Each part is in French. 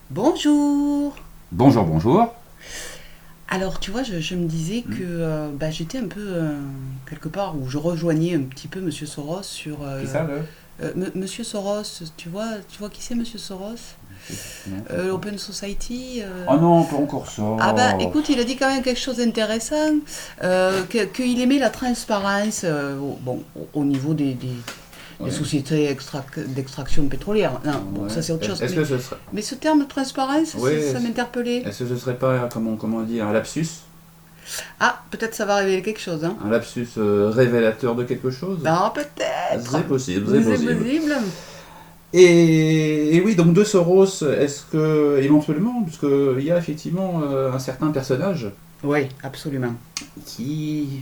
Bonjour. Bonjour, bonjour. Alors, tu vois, je me disais que j'étais un peu quelque part où je rejoignais un petit peu Monsieur Soros sur Qui ça, le? Monsieur Soros. Tu vois qui c'est Monsieur Soros? Non, pas trop. L'Open Society. Oh non, pas encore ça. Ah bah, écoute, il a dit quand même quelque chose d'intéressant, qu'il aimait la transparence, au niveau des Ouais. sociétés d'extraction pétrolière. Non, bon, Ouais. ça c'est autre chose. Est-ce que ce serait. Mais ce terme de transparence, Oui, ça m'interpellait. est-ce que ce serait pas, comment dire, un lapsus? Ah, peut-être ça va révéler quelque chose, hein. Un lapsus révélateur de quelque chose? Ah, peut-être. C'est possible, c'est C'est possible. possible. Et oui, donc de Soros, est-ce que, éventuellement, puisqu'il y a effectivement un certain personnage Oui, absolument. qui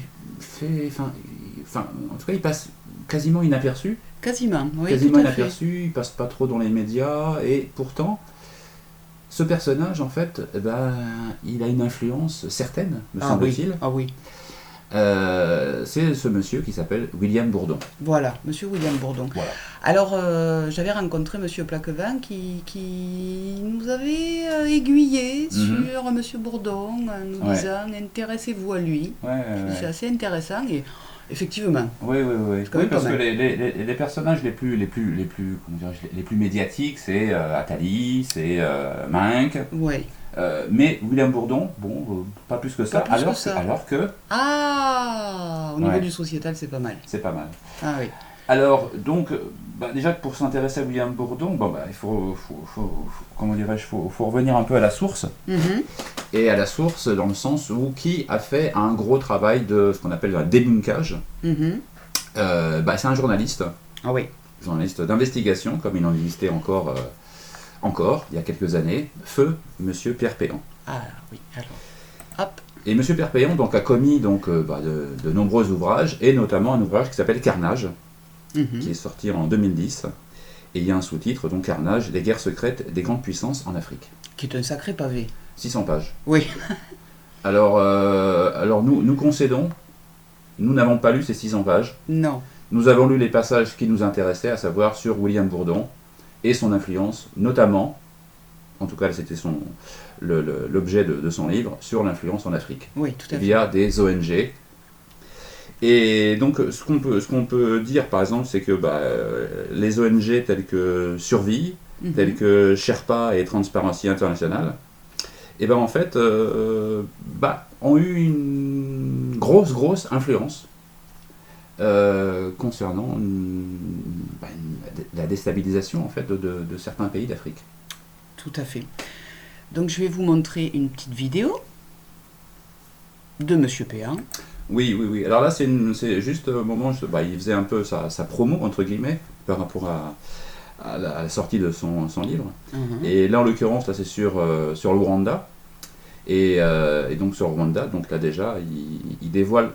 en tout cas, il passe quasiment inaperçu. Quasiment, oui, tout Quasiment à fait. inaperçu, il passe pas trop dans les médias, et pourtant, ce personnage, en fait, eh ben, il a une influence certaine, me Ah oui, semble-t-il. ah oui. C'est ce monsieur qui s'appelle William Bourdon. Voilà, Monsieur William Bourdon. Voilà. Alors, j'avais rencontré Monsieur Plaquevin qui nous avait aiguillé Mhm. sur Monsieur Bourdon en nous Ouais. disant intéressez-vous à lui. Ouais, ouais, C'est ouais. assez intéressant et effectivement, Oui, oui, oui. c'est quand Oui, même pas parce que mal. les personnages comment dirais-je, les plus médiatiques, c'est Attali, c'est Minck. Oui, Mais William Bourdon, bon, pas plus que pas ça, plus que ça. alors que Ah, au niveau ouais, du sociétal, c'est pas mal. c'est pas mal. Ah oui. Alors, donc, déjà pour s'intéresser à William Bourdon, il comment dirais-je, faut revenir un peu à la source. Mhm, Et à la source, dans le sens où qui a fait un gros travail de ce qu'on appelle un débunkage. mhm. C'est un Ah oui. journaliste d'investigation, comme il en existait encore, il y a quelques années, feu Monsieur Pierre Péan. Ah oui, alors. Hop. Et Monsieur Pierre Péan donc, a commis de nombreux ouvrages, et notamment un ouvrage qui s'appelle Carnage, qui Mhm. est sorti en 2010. Et il y a un sous-titre, donc Carnage, les guerres secrètes des grandes puissances en Afrique. Qui est un sacré pavé. 600 pages. Oui. Alors nous concédons, nous n'avons pas lu ces 600 pages. Non. Nous avons lu les passages qui nous intéressaient, à savoir sur William Bourdon et son influence, notamment, en tout cas c'était l'objet de son livre, sur l'influence en Afrique, Oui, tout à fait. via des ONG. Et donc ce qu'on peut dire par exemple, c'est que les ONG telles que Survie, telles Mhm. que Sherpa et Transparency International, et en fait ont eu une grosse influence concernant la déstabilisation en fait de certains pays d'Afrique. Tout à fait. Donc je vais vous montrer une petite vidéo de Monsieur Péan. Oui, oui, oui. Alors là, c'est juste au moment où il faisait un peu sa promo, entre guillemets, par rapport à la sortie de son livre. Mhm. Et là, en l'occurrence, là, c'est sur le Rwanda. Et donc sur Rwanda, donc là déjà, il dévoile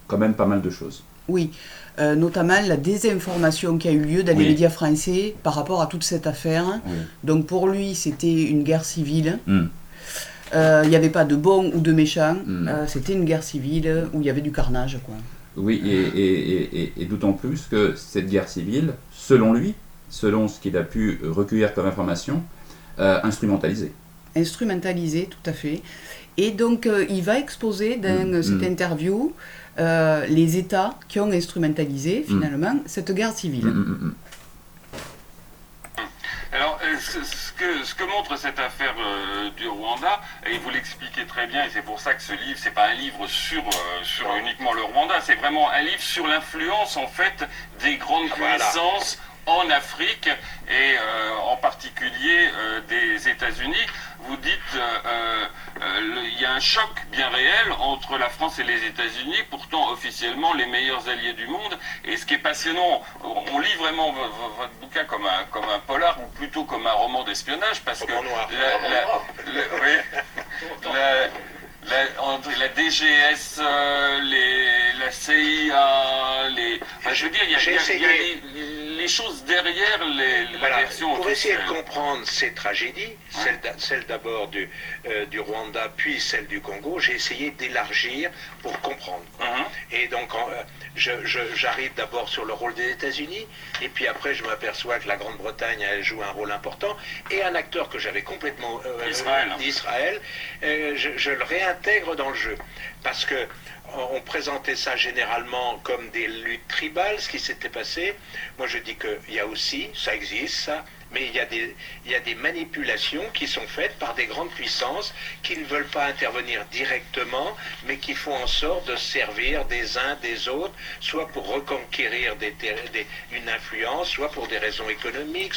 quand même pas mal de choses. Oui, notamment la désinformation qui a eu lieu dans les Oui. médias français par rapport à toute cette affaire. Oui. Donc pour lui, c'était une guerre civile. Mm. Il n'y avait pas de bons ou de méchants. Mm. C'était une guerre civile où il y avait du carnage, quoi. Oui, et d'autant plus que cette guerre civile, selon lui, selon ce qu'il a pu recueillir comme information, instrumentalisée. Instrumentalisé, tout à fait. Et donc, il va exposer dans cette interview les États qui ont instrumentalisé, finalement, cette guerre civile. Alors, ce que montre cette affaire du Rwanda, et vous l'expliquez très bien, et c'est pour ça que ce livre, c'est pas un livre sur uniquement le Rwanda, c'est vraiment un livre sur l'influence en fait des grandes puissances en Afrique et en particulier des États-Unis. Vous dites il y a un choc bien réel entre la France et les États-Unis, pourtant officiellement les meilleurs alliés du monde. Et ce qui est passionnant, on lit vraiment votre bouquin comme un polar ou plutôt comme un roman d'espionnage, parce que entre la DGS, la CIA, enfin, je veux dire, il y a les les choses derrière la version pour essayer de officielle. comprendre ces tragédies, celle d'abord du Rwanda, puis celle du Congo, j'ai essayé d'élargir pour comprendre. Et donc, j'arrive d'abord sur le rôle des États-Unis, et puis après, je m'aperçois que la Grande-Bretagne, elle joue un rôle important, et un acteur que j'avais complètement d'Israël, je le réintègre dans le jeu. Parce que on présentait ça généralement comme des luttes tribales, ce qui s'était passé. Moi, je dis qu'il y a aussi, ça existe, ça, mais il y a des manipulations qui sont faites par des grandes puissances qui ne veulent pas intervenir directement, mais qui font en sorte de servir des uns des autres, soit pour reconquérir une influence, soit pour des raisons économiques.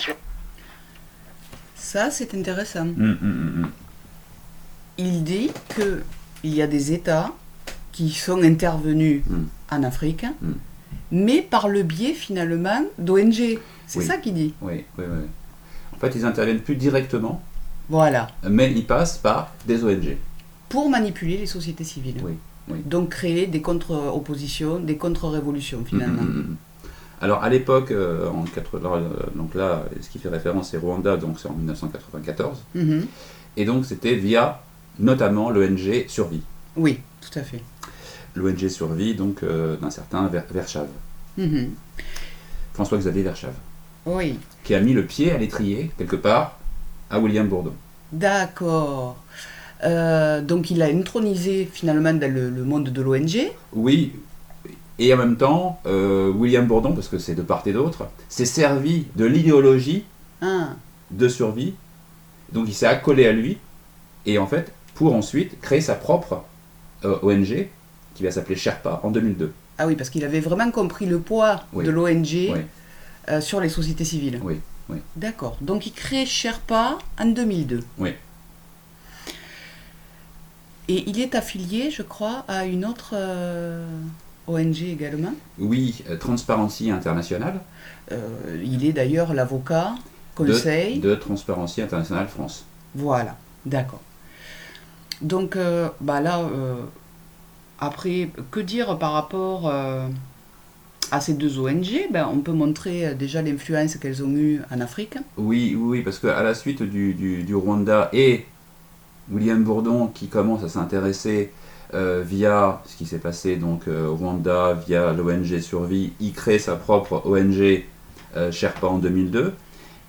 Ça, c'est intéressant. Il dit qu'il y a des États qui sont intervenus en Afrique, mais par le biais finalement d'ONG. C'est ça qu'il dit. Oui. En fait, ils interviennent plus directement, voilà, mais ils passent par des ONG. Pour manipuler les sociétés civiles. Oui. Donc créer des contre-oppositions, des contre-révolutions finalement. Alors à l'époque, donc là, ce qui fait référence c'est Rwanda, donc c'est en 1994, et donc c'était via notamment l'ONG Survie. Oui, tout à fait. L'ONG Survie, donc d'un certain Verschave. François-Xavier Verschave. Oui. Qui a mis le pied à l'étrier, quelque part, à William Bourdon. D'accord. Donc il a intronisé finalement dans le monde de l'ONG. Oui, et en même temps, William Bourdon, parce que c'est de part et d'autre, s'est servi de l'idéologie de Survie, donc il s'est accolé à lui, et en fait, pour ensuite créer sa propre ONG, qui va s'appeler Sherpa, en 2002. Ah oui, parce qu'il avait vraiment compris le poids de l'ONG sur les sociétés civiles. Oui. D'accord. Donc il crée Sherpa en 2002. Oui. Et il est affilié, je crois, à une autre ONG également. Oui, Transparency International. Il est d'ailleurs l'avocat, conseil... De Transparency International France. Voilà, d'accord. Donc après, que dire par rapport à ces deux ONG? On peut montrer déjà l'influence qu'elles ont eue en Afrique. Oui, parce qu'à la suite du Rwanda et William Bourdon qui commence à s'intéresser via ce qui s'est passé donc au Rwanda, via l'ONG Survie, il crée sa propre ONG Sherpa en 2002,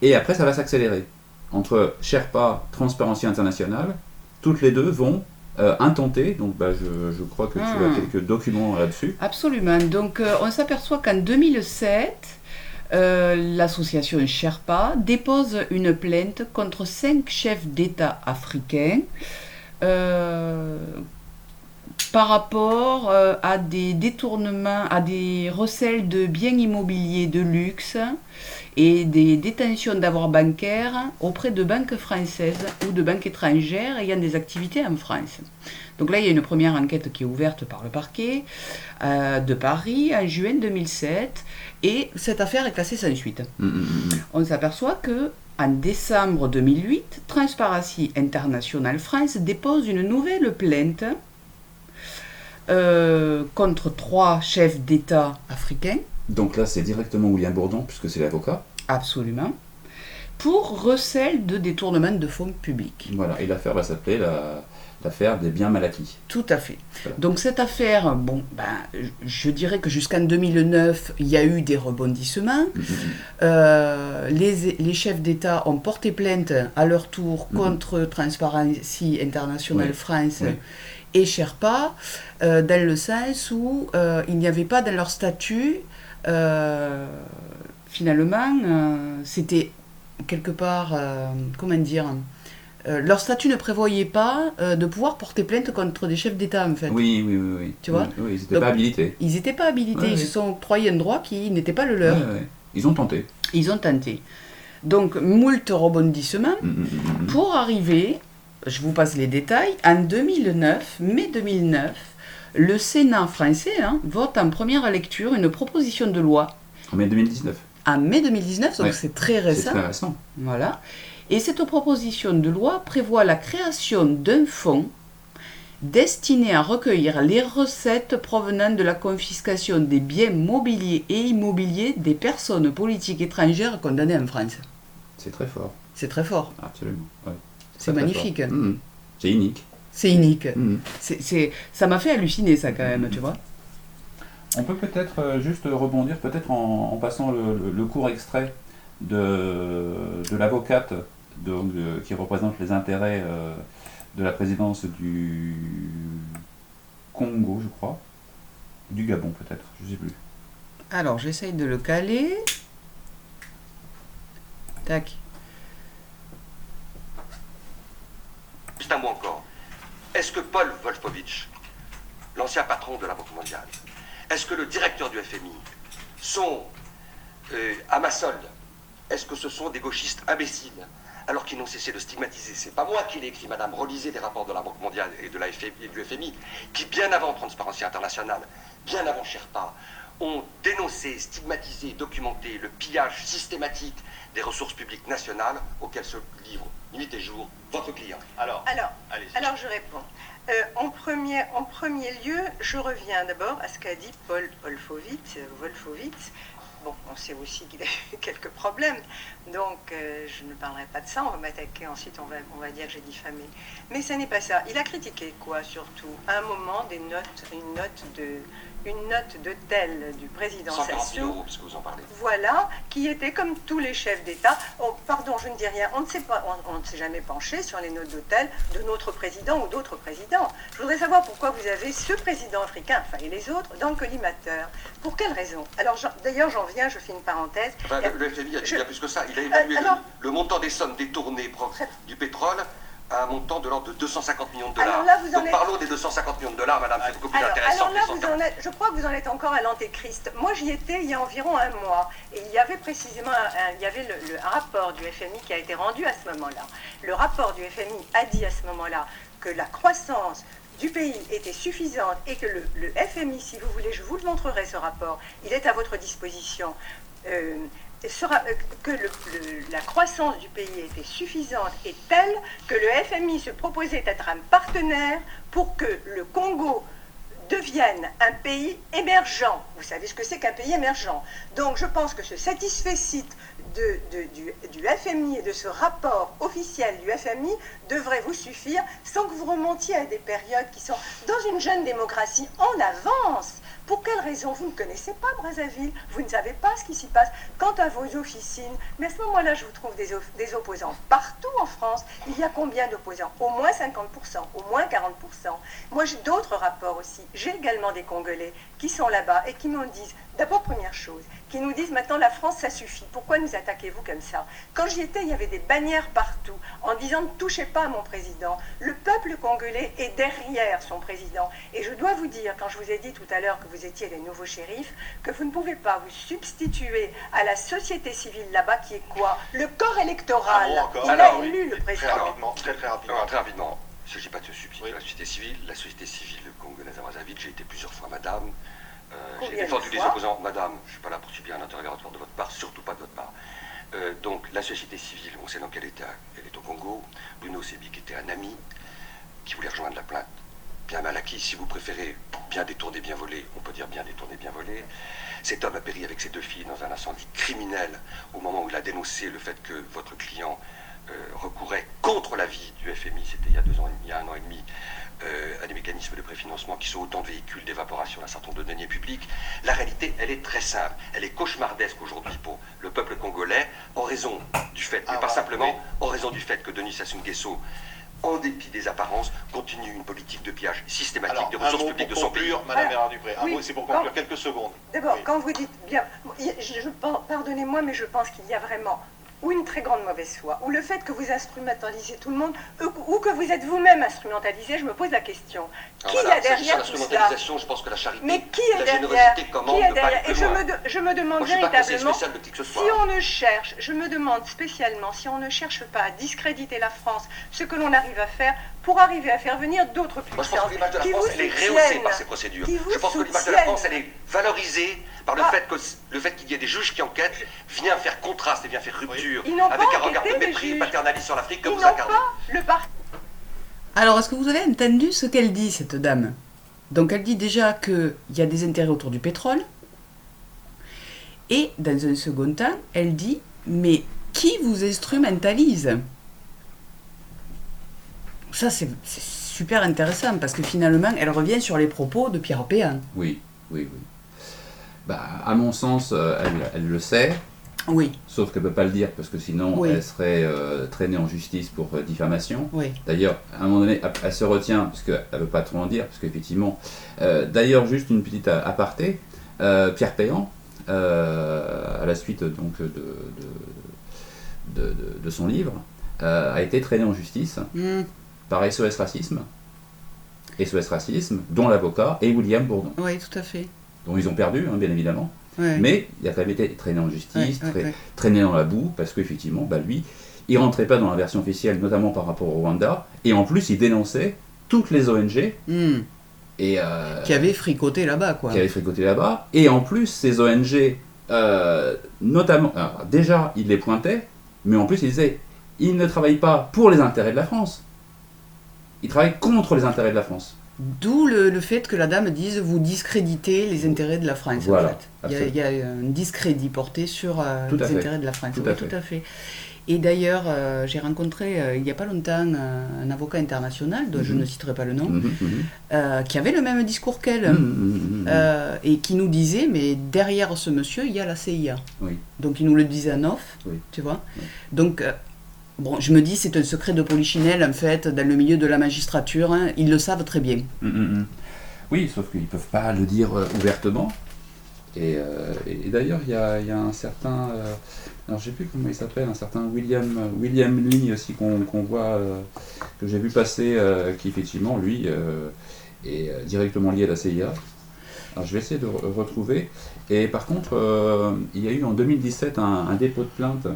et après ça va s'accélérer. Entre Sherpa, Transparency International, toutes les deux vont intenter, donc je crois que tu as quelques documents là-dessus. Absolument, donc on s'aperçoit qu'en 2007, l'association Sherpa dépose une plainte contre 5 chefs d'État africains par rapport à des détournements, à des recels de biens immobiliers de luxe et des détentions d'avoirs bancaires auprès de banques françaises ou de banques étrangères ayant des activités en France. Donc là, il y a une première enquête qui est ouverte par le parquet de Paris en juin 2007, et cette affaire est classée sans suite. On s'aperçoit que en décembre 2008, Transparency International France dépose une nouvelle plainte contre 3 chefs d'État africains. Donc là, c'est directement William Bourdon, puisque c'est l'avocat. Absolument. Pour recel de détournement de fonds publics. Voilà, et l'affaire va s'appeler l'affaire des biens mal acquis. Tout à fait. Voilà. Donc cette affaire, je dirais que jusqu'en 2009, il y a eu des rebondissements. Les chefs d'État ont porté plainte à leur tour contre Transparency International France et Sherpa, dans le sens où il n'y avait pas dans leur statut, finalement, c'était quelque part, leur statut ne prévoyait pas de pouvoir porter plainte contre des chefs d'État, en fait. Oui. Tu vois ? Oui, ils n'étaient pas habilités. Ils n'étaient pas habilités, ils se sont octroyés un droit qui n'était pas le leur. Ils ont tenté. Donc, moult rebondissements pour arriver, je vous passe les détails, en 2009, mai 2009, le Sénat français vote en première lecture une proposition de loi. En mai 2019. En mai 2019, donc c'est très récent. C'est très récent. Voilà. Et cette proposition de loi prévoit la création d'un fonds destiné à recueillir les recettes provenant de la confiscation des biens mobiliers et immobiliers des personnes politiques étrangères condamnées en France. C'est très fort. C'est très fort. Absolument. Ouais. C'est magnifique. C'est unique. C'est unique. Mmh. Ça m'a fait halluciner ça quand même, tu vois. On peut peut-être juste rebondir peut-être en passant le court extrait de l'avocate qui représente les intérêts de la présidence du Congo, je crois. Du Gabon peut-être, je ne sais plus. Alors j'essaye de le caler. Tac. Juste un mot encore. Est-ce que Paul Wolfowitz, l'ancien patron de la Banque mondiale, est-ce que le directeur du FMI sont à ma solde? Est-ce que ce sont des gauchistes imbéciles alors qu'ils n'ont cessé de stigmatiser? C'est pas moi qui l'ai écrit, madame. Relisez les rapports de la Banque mondiale et de la FMI, et du FMI qui, bien avant Transparency International, bien avant Sherpa, ont dénoncé, stigmatisé, documenté le pillage systématique des ressources publiques nationales auxquelles se livre nuit et jour votre client. Alors je réponds. En premier lieu, je reviens d'abord à ce qu'a dit Paul Wolfowitz. Bon, on sait aussi qu'il a eu quelques problèmes, donc je ne parlerai pas de ça, on va m'attaquer, ensuite on va dire que j'ai diffamé. Mais ce n'est pas ça. Il a critiqué quoi surtout? À un moment, une note de tel du président 140 000 Sassou, €, puisque vous en parlez. voilà, qui était comme tous les chefs d'État. Oh, pardon, je ne dis rien, on ne s'est jamais penché sur les notes d'hôtel de notre président ou d'autres présidents. Je voudrais savoir pourquoi vous avez ce président africain, enfin et les autres, dans le collimateur. Pour quelle raison? Alors d'ailleurs j'en viens, je fais une parenthèse. Enfin, le FMI a dit bien plus que ça. Il a évalué le montant des sommes détournées du pétrole à un montant de l'ordre de 250 millions de dollars. Alors là, donc parlons des 250 millions de dollars, madame, c'est beaucoup plus intéressant. Alors là, je crois que vous en êtes encore à l'antéchrist. Moi, j'y étais il y a environ un mois. Et il y avait précisément un rapport du FMI qui a été rendu à ce moment-là. Le rapport du FMI a dit à ce moment-là que la croissance du pays était suffisante et que le FMI, si vous voulez, je vous le montrerai ce rapport, il est à votre disposition, que la croissance du pays était suffisante et telle que le FMI se proposait d'être un partenaire pour que le Congo devienne un pays émergent. Vous savez ce que c'est qu'un pays émergent. Donc je pense que ce satisfecit du FMI et de ce rapport officiel du FMI devrait vous suffire sans que vous remontiez à des périodes qui sont dans une jeune démocratie en avance. Pour quelle raison? Vous ne connaissez pas Brazzaville, vous ne savez pas ce qui s'y passe. Quant à vos officines, mais à ce moment-là, je vous trouve des opposants partout en France. Il y a combien d'opposants? Au moins 50%, au moins 40%. Moi, j'ai d'autres rapports aussi. J'ai également des Congolais qui sont là-bas et qui me disent, d'abord, première chose, qui nous disent maintenant la France, ça suffit. Pourquoi nous attaquez-vous comme ça? Quand j'y étais, il y avait des bannières partout en disant ne touchez pas à mon président. Le peuple congolais est derrière son président. Et je dois vous dire, quand je vous ai dit tout à l'heure que vous étiez les nouveaux shérifs, que vous ne pouvez pas vous substituer à la société civile là-bas qui est quoi? Le corps électoral. Il a élu le président. Très rapidement. Il ne s'agit pas de se substituer à la société civile. La société civile congolaise à Brazzaville, j'ai été plusieurs fois madame. J'ai défendu des opposants. Madame, je ne suis pas là pour subir un interrogatoire de votre part, surtout pas de votre part. Donc la société civile, on sait dans quel état elle est au Congo. Bruno Sebi qui était un ami, qui voulait rejoindre la plainte. Bien mal acquis, si vous préférez bien détourné, bien volé, on peut dire bien détourné, bien volé. Cet homme a péri avec ses 2 filles dans un incendie criminel au moment où il a dénoncé le fait que votre client recourait contre l'avis du FMI, c'était il y a 1 an et demi, à des mécanismes de préfinancement qui sont autant de véhicules d'évaporation d'un certain nombre de deniers publics. La réalité, elle est très simple. Elle est cauchemardesque aujourd'hui pour le peuple congolais, en raison du fait, mais pas simplement, en raison du fait que Denis Sassou Nguesso, en dépit des apparences, continue une politique de pillage systématique des ressources publiques de son pays. Madame Bérard-Dupré, un mot, c'est pour conclure quelques secondes. D'abord, quand vous dites bien, pardonnez-moi, mais je pense qu'il y a vraiment ou une très grande mauvaise foi, ou le fait que vous instrumentalisez tout le monde, ou que vous êtes vous-même instrumentalisé, je me pose la question. Qui est derrière tout cela? Je pense que la charité, mais qui est derrière? Et je me demande véritablement, si on ne cherche, je me demande spécialement, si on ne cherche pas à discréditer la France, ce que l'on arrive à faire pour arriver à faire venir d'autres puissances. Moi, je pense que l'image de la France, elle est rehaussée par ces procédures. Je pense que l'image de la France, elle est valorisée par le fait qu'il y ait des juges qui enquêtent, vient faire contraste et vient faire rupture avec un regard de mépris paternaliste sur l'Afrique que vous incarnez. Alors, est-ce que vous avez entendu ce qu'elle dit, cette dame? Donc, elle dit déjà qu'il y a des intérêts autour du pétrole. Et, dans un second temps, elle dit, mais qui vous instrumentalise? Ça, c'est super intéressant, parce que finalement, elle revient sur les propos de Pierre Péan. Oui. Bah, à mon sens, elle le sait. Oui. Sauf qu'elle ne peut pas le dire parce que sinon elle serait traînée en justice pour diffamation. Oui. D'ailleurs, à un moment donné, elle se retient parce qu'elle ne veut pas trop en dire. Parce qu'effectivement, d'ailleurs, juste une petite aparté, Pierre Péan, à la suite donc, de son livre, a été traîné en justice par SOS Racisme. SOS Racisme, dont l'avocat est William Bourdon. Oui, tout à fait. Dont ils ont perdu, bien évidemment. Ouais. Mais il a quand même été traîné en justice, traîné dans la boue, parce qu'effectivement, lui, il rentrait pas dans la version officielle, notamment par rapport au Rwanda, et en plus, il dénonçait toutes les ONG et, qui avaient fricoté là-bas, quoi. Et en plus, ces ONG, notamment, alors, déjà, il les pointait, mais en plus, il disait, ils ne travaillent pas pour les intérêts de la France, ils travaillent contre les intérêts de la France. D'où le fait que la dame dise vous discréditez les intérêts de la France. Voilà, en fait. Il y a un discrédit porté sur les intérêts de la France. Tout à fait. Et d'ailleurs, j'ai rencontré il n'y a pas longtemps un avocat international, dont je ne citerai pas le nom, qui avait le même discours qu'elle, et qui nous disait, mais derrière ce monsieur, il y a la CIA. Oui. Donc il nous le disait en off, tu vois. Oui. Donc... bon, je me dis, c'est un secret de polichinelle, en fait, dans le milieu de la magistrature, hein, ils le savent très bien. Oui, sauf qu'ils ne peuvent pas le dire ouvertement. Et d'ailleurs, il y a un certain, alors je ne sais plus comment il s'appelle, un certain William Lee aussi, qu'on voit, que j'ai vu passer, qui effectivement, lui, est directement lié à la CIA. Alors je vais essayer de retrouver. Et par contre, il y a eu en 2017 un dépôt de plainte,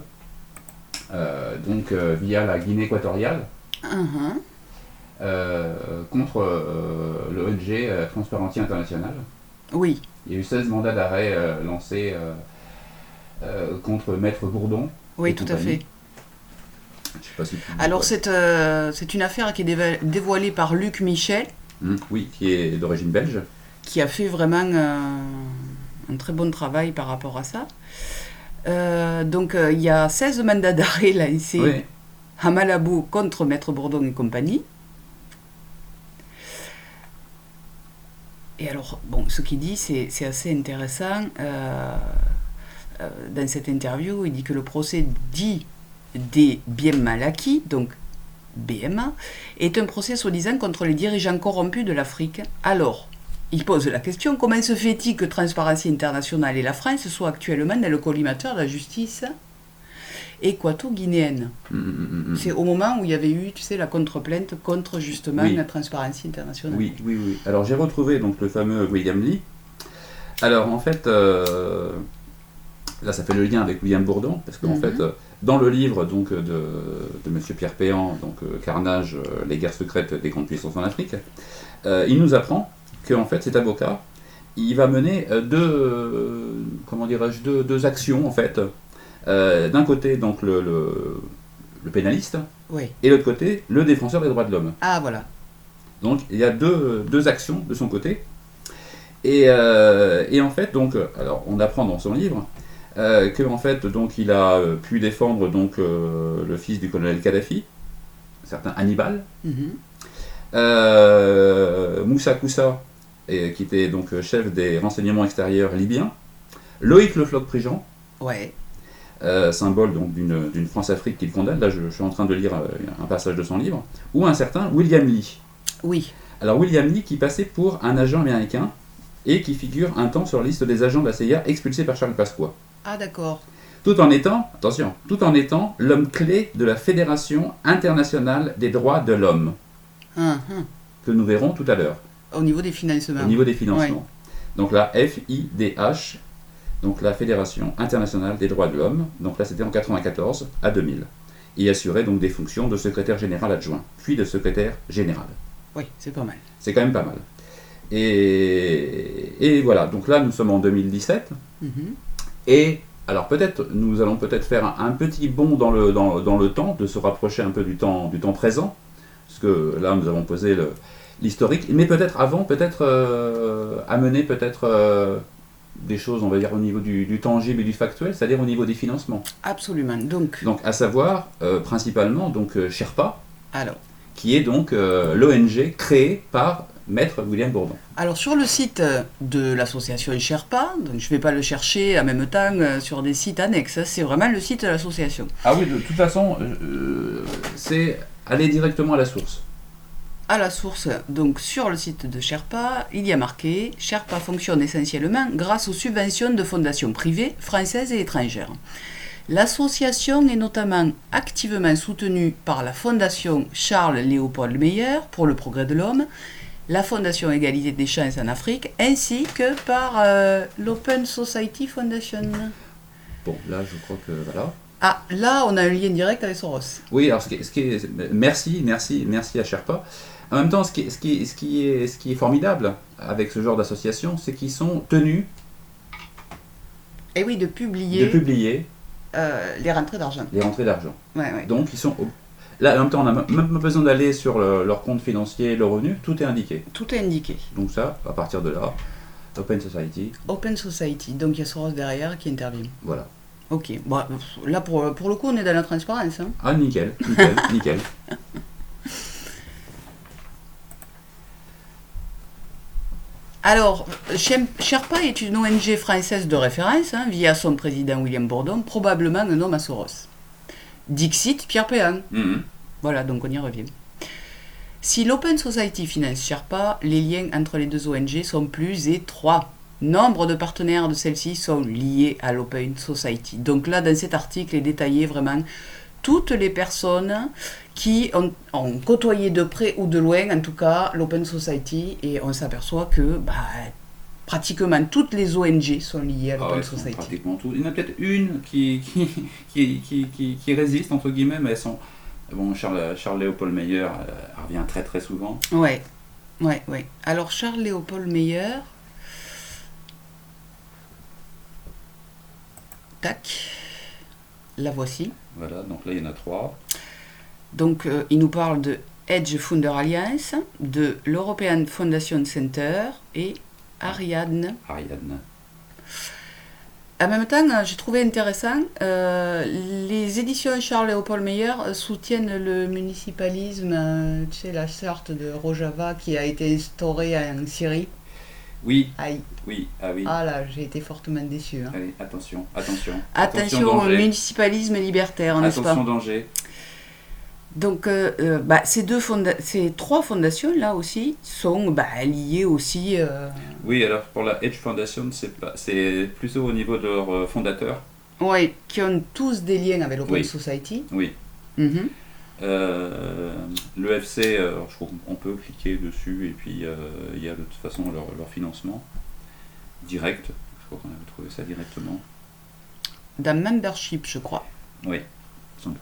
donc via la Guinée équatoriale, contre l'ONG Transparency International. Oui. Il y a eu 16 mandats d'arrêt lancés contre Maître Bourdon. Oui, tout à fait. Je sais pas si alors c'est une affaire qui est dévoilée par Luc Michel. Oui, qui est d'origine belge. Qui a fait vraiment un très bon travail par rapport à ça. Donc il y a 16 mandats d'arrêt lancés à Malabo contre Maître Bourdon et compagnie. Et alors, bon, ce qu'il dit, c'est assez intéressant. Dans cette interview, il dit que le procès dit des biens mal acquis, donc BMA, est un procès soi-disant contre les dirigeants corrompus de l'Afrique. Alors, il pose la question, comment se fait-il que Transparency International et la France soient actuellement dans le collimateur de la justice équato-guinéenne? C'est au moment où il y avait eu, tu sais, la contre-plainte contre justement la Transparency International. Oui. Alors j'ai retrouvé donc le fameux William Lee. Alors en fait, là ça fait le lien avec William Bourdon, parce qu'en fait, dans le livre donc, de Monsieur Pierre Péan, donc Carnage, les guerres secrètes des grandes puissances en Afrique, il nous apprend qu'en fait cet avocat, il va mener deux actions en fait. D'un côté donc le pénaliste, et de l'autre côté le défenseur des droits de l'homme. Ah voilà. Donc il y a deux actions de son côté. Et en fait donc, alors on apprend dans son livre que en fait donc il a pu défendre donc le fils du colonel Kadhafi, certain Hannibal, Moussa Koussa, qui était donc chef des renseignements extérieurs libyens, Loïc Le Floch-Prigent, symbole donc d'une France-Afrique qu'il condamne. Là je suis en train de lire un passage de son livre, ou un certain William Lee. Oui. Alors William Lee qui passait pour un agent américain et qui figure un temps sur la liste des agents de la CIA expulsés par Charles Pasqua. Ah d'accord. Tout en étant l'homme clé de la Fédération internationale des droits de l'homme, que nous verrons tout à l'heure. Au niveau des financements. Donc la FIDH, donc la Fédération internationale des droits de l'homme, donc là c'était en 1994 à 2000. Il assurait donc des fonctions de secrétaire général adjoint, puis de secrétaire général. Oui, c'est pas mal. C'est quand même pas mal. Et voilà, donc là nous sommes en 2017. Et alors nous allons peut-être faire un petit bond dans le temps, de se rapprocher un peu du temps présent, Parce que là, nous avons posé l'historique, mais peut-être avant, amener des choses, on va dire, au niveau du tangible et du factuel, c'est-à-dire au niveau des financements. Absolument. Donc à savoir, principalement, Sherpa, alors, qui est donc l'ONG créée par Maître William Bourdon. Alors sur le site de l'association Sherpa, donc je ne vais pas le chercher en même temps sur des sites annexes, c'est vraiment le site de l'association. Ah oui, de toute façon, c'est aller directement à la source. À la source, donc sur le site de Sherpa, il y a marqué « Sherpa fonctionne essentiellement grâce aux subventions de fondations privées, françaises et étrangères. L'association est notamment activement soutenue par la Fondation Charles-Léopold Meyer pour le progrès de l'homme, la Fondation Égalité des chances en Afrique, ainsi que par l'Open Society Foundation. » Bon, là, je crois que voilà. Ah, là, on a un lien direct avec Soros. Oui, alors merci à Sherpa. En même temps, ce qui est formidable avec ce genre d'association, c'est qu'ils sont tenus et oui, de publier les rentrées d'argent. Les rentrées d'argent. Ouais. Donc, ils sont... Là, en même temps, on n'a même pas besoin d'aller sur leur compte financier, le revenu, tout est indiqué. Tout est indiqué. Donc ça, à partir de là, Open Society. Open Society, donc il y a Soros derrière qui intervient. Voilà. Ok, bon, là pour le coup on est dans la transparence. Hein. Ah nickel. Alors, Sherpa est une ONG française de référence, hein, via son président William Bourdon, probablement un homme à Soros. Dixit Pierre Péan. Voilà, donc on y revient. Si l'Open Society finance Sherpa, les liens entre les deux ONG sont plus étroits. Nombre de partenaires de celle-ci sont liés à l'Open Society. Donc là, dans cet article, est détaillé vraiment toutes les personnes qui ont côtoyé de près ou de loin, en tout cas, l'Open Society, et on s'aperçoit que pratiquement toutes les ONG sont liées à l'Open Society. Pratiquement toutes. Il y en a peut-être une qui résiste, entre guillemets, mais elles sont... Bon, Charles-Léopold Meyer revient très très souvent. Ouais. Alors, Charles-Léopold Meyer... Tac, la voici. Voilà, donc là il y en a 3. Donc il nous parle de Edge Founder Alliance, de l'European Foundation Center et Ariadne. En même temps, j'ai trouvé intéressant, les éditions Charles-Léopold Meyer soutiennent le municipalisme, tu sais, la charte de Rojava qui a été instaurée en Syrie. Oui. Aïe. Oui, ah oui. Ah là, j'ai été fortement déçu. Hein. Allez, attention Attention au municipalisme libertaire, n'est-ce pas ? Attention danger. Donc, ces 3 fondations là aussi sont liées aussi. Oui, alors pour la Edge Foundation, c'est plutôt au niveau de leurs fondateurs. Oui, qui ont tous des liens avec l'Open Society. Oui. L'EFC, je crois qu'on peut cliquer dessus et puis il y a de toute façon leur financement direct. Je crois qu'on avait trouvé ça directement. Dans Membership, je crois. Oui, sans doute.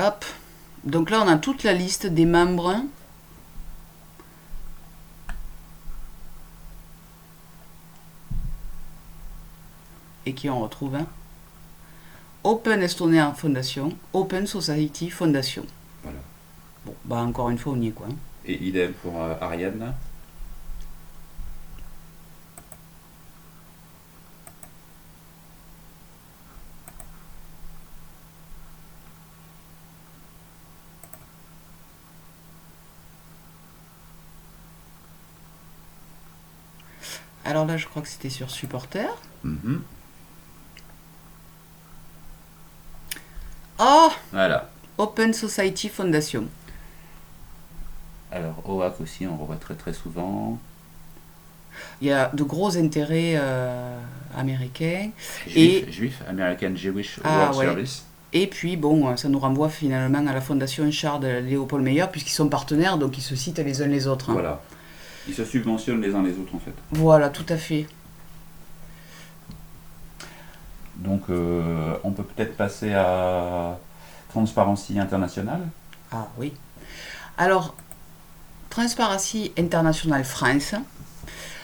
Hop. Donc là, on a toute la liste des membres. Et qui on retrouve Open Estonia Foundation, Open Society Foundation. Voilà. Bon, encore une fois, on y est quoi. Et idem pour Ariadne. Alors là, je crois que c'était sur Supporter. Oh, voilà. Open Society Foundation. Alors, OAC aussi, on revoit très très souvent. Il y a de gros intérêts américains. Juifs, American Jewish World Service. Et puis, bon, ça nous renvoie finalement à la fondation Charles-Léopold Meyer, puisqu'ils sont partenaires, donc ils se citent les uns les autres. Voilà. Ils se subventionnent les uns les autres, en fait. Voilà, tout à fait. Donc, on peut peut-être passer à Transparency International. Ah oui. Alors, Transparency International France.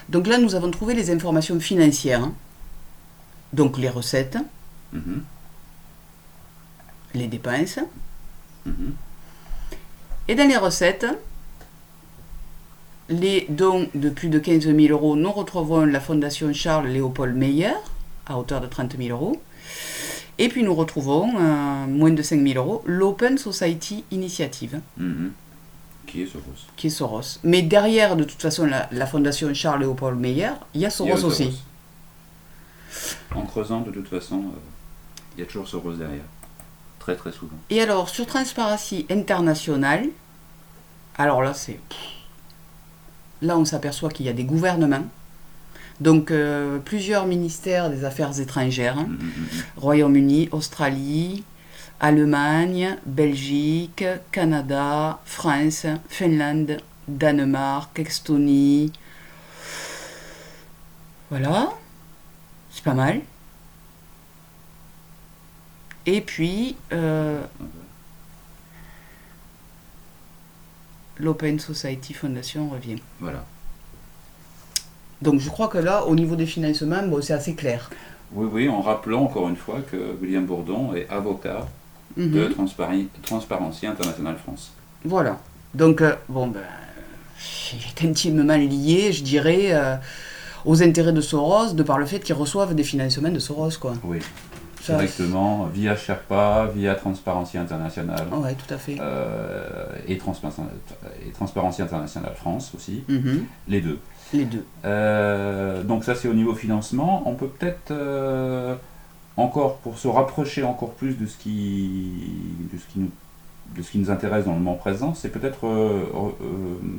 Donc là, nous avons trouvé les informations financières. Hein. Donc les recettes, les dépenses. Et dans les recettes, les dons de plus de 15 000 euros, nous retrouvons la Fondation Charles-Léopold Meyer à hauteur de 30 000 euros. Et puis nous retrouvons, moins de 5 000 euros, l'Open Society Initiative. Qui est Soros. Qui est Soros. Mais derrière, de toute façon, la Fondation Charles-Léopold Meyer, il y a Soros aussi. En creusant, de toute façon, il y a toujours Soros derrière. Très très souvent. Et alors, sur Transparency International, alors là, là, on s'aperçoit qu'il y a des gouvernements. Donc, plusieurs ministères des Affaires étrangères. Royaume-Uni, Australie, Allemagne, Belgique, Canada, France, Finlande, Danemark, Estonie. Voilà. C'est pas mal. Et puis, l'Open Society Foundation revient. Voilà. Donc je crois que là, au niveau des financements, bon, c'est assez clair. Oui, en rappelant encore une fois que William Bourdon est avocat de Transparency International France. Voilà. Donc, il est intimement lié, je dirais, aux intérêts de Soros, de par le fait qu'ils reçoivent des financements de Soros, quoi. Oui. Directement, via Sherpa, via Transparency International. Oui, tout à fait. Et Transparency International France aussi. Les deux. Les deux. Donc ça c'est au niveau financement. On peut peut-être encore, pour se rapprocher encore plus de ce qui nous intéresse dans le moment présent, c'est peut-être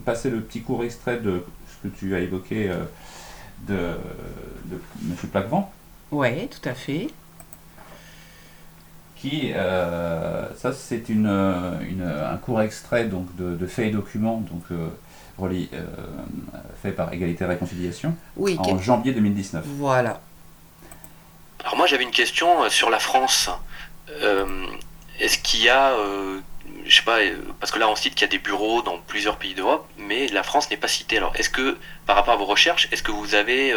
passer le petit court extrait de ce que tu as évoqué de M. Plaquevent. Oui, tout à fait. Ça c'est un court extrait donc, de faits et documents donc, fait par Égalité et Réconciliation en janvier 2019. Voilà. Alors moi j'avais une question sur la France. Est-ce qu'il y a, je sais pas, parce que là on cite qu'il y a des bureaux dans plusieurs pays d'Europe, mais la France n'est pas citée. Alors est-ce que, par rapport à vos recherches, est-ce que vous avez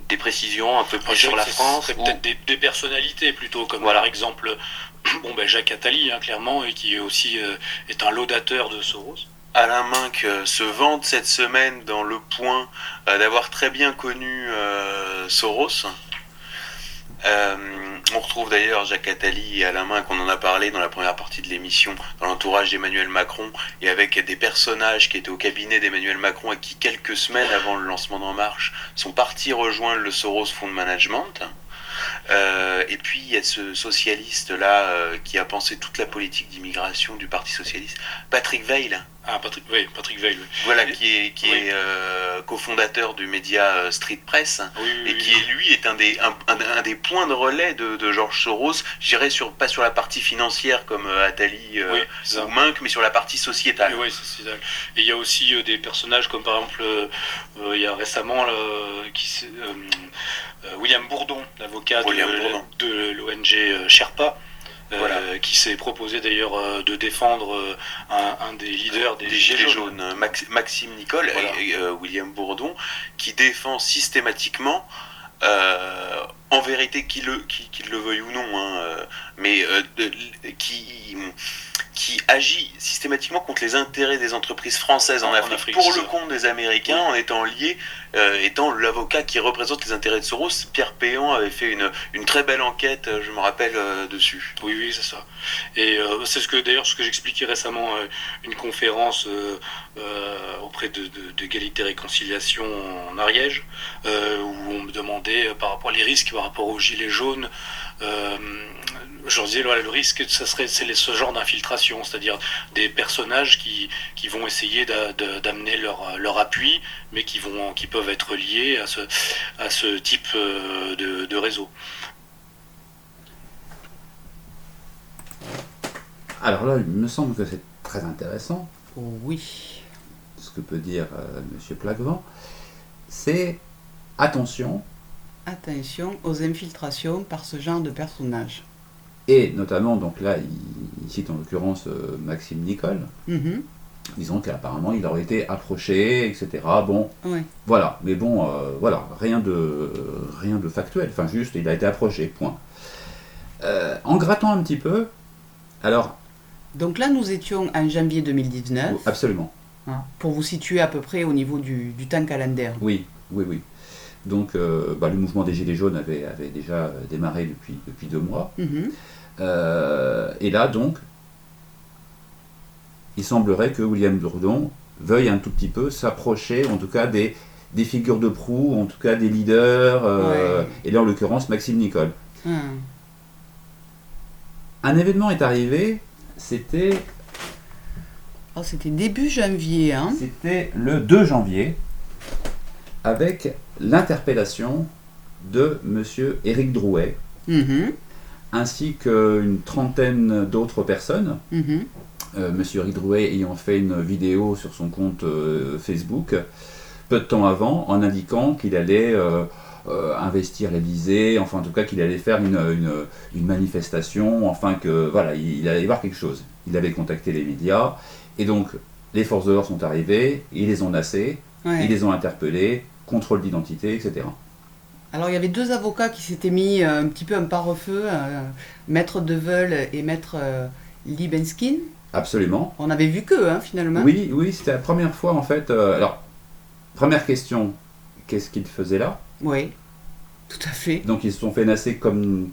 des précisions un peu plus sur la France? Ce serait peut-être des personnalités plutôt, comme par exemple Jacques Attali, hein, clairement, et qui aussi est un laudateur de Soros. Alain Minck se vante cette semaine dans Le Point d'avoir très bien connu Soros. On retrouve d'ailleurs Jacques Attali et Alain Minck, on en a parlé dans la première partie de l'émission, dans l'entourage d'Emmanuel Macron, et avec des personnages qui étaient au cabinet d'Emmanuel Macron et qui, quelques semaines avant le lancement d'En Marche, sont partis rejoindre le Soros Fund Management. Et puis il y a ce socialiste-là qui a pensé toute la politique d'immigration du Parti Socialiste, Patrick Veil. Ah, Patrick Veil, oui. Voilà, qui est cofondateur du média Street Press, et qui lui est un des points de relais de George Soros, je dirais pas sur la partie financière comme Attali ou Minck, mais sur la partie sociétale. Oui, sociétale. Et il y a aussi des personnages comme par exemple, il y a récemment William Bourdon, l'avocat de l'ONG Sherpa. Qui s'est proposé d'ailleurs de défendre un des leaders des Gilets jaunes, Maxime Nicole, et William Bourdon, qui défend systématiquement, en vérité qu'il le veuille ou non, mais qui agit systématiquement contre les intérêts des entreprises françaises en Afrique pour le compte des Américains, en étant lié, étant l'avocat qui représente les intérêts de Soros. Pierre Péan avait fait une très belle enquête, je me rappelle, dessus. Oui, c'est ça. Et c'est ce que j'expliquais récemment une conférence auprès d'Égalité et Réconciliation en Ariège, où on me demandait par rapport aux risques, par rapport aux gilets jaunes. Je leur disais, le risque, c'est ce genre d'infiltration, c'est-à-dire des personnages qui vont essayer d'amener leur appui, mais qui peuvent être liés à ce type de réseau. Alors là, il me semble que c'est très intéressant. Oui. Ce que peut dire M. Plaquevent, c'est attention aux infiltrations par ce genre de personnages. Et notamment, donc là, il cite en l'occurrence Maxime Nicole, disons qu'apparemment il aurait été approché, etc. Bon, voilà, mais bon, voilà, rien de factuel, enfin juste, il a été approché, point. En grattant un petit peu, alors... Donc là, nous étions en janvier 2019. Absolument. Pour vous situer à peu près au niveau du temps calendaire. Oui. Donc, le mouvement des Gilets jaunes avait déjà démarré depuis 2 mois. Et là, donc, il semblerait que William Bourdon veuille un tout petit peu s'approcher, en tout cas, des figures de proue, en tout cas des leaders, et là, en l'occurrence, Maxime Nicole. Un événement est arrivé, c'était... c'était début janvier. C'était le 2 janvier, avec l'interpellation de M. Éric Drouet, ainsi qu'une trentaine d'autres personnes. M. Éric Drouet ayant fait une vidéo sur son compte Facebook, peu de temps avant, en indiquant qu'il allait investir l'Élysée, enfin en tout cas qu'il allait faire une manifestation, enfin que voilà, il allait y avoir quelque chose. Il avait contacté les médias, et donc les forces de l'ordre sont arrivées, ils les ont nassés, ils les ont interpellés, contrôle d'identité, etc. Alors il y avait 2 avocats qui s'étaient mis un petit peu un pare-feu, Maître Deveul et Maître Libenskin. Absolument. On avait vu qu'eux, finalement. Oui, c'était la première fois en fait. Alors, première question, qu'est-ce qu'ils faisaient là? Oui, tout à fait. Donc ils se sont fait nasser comme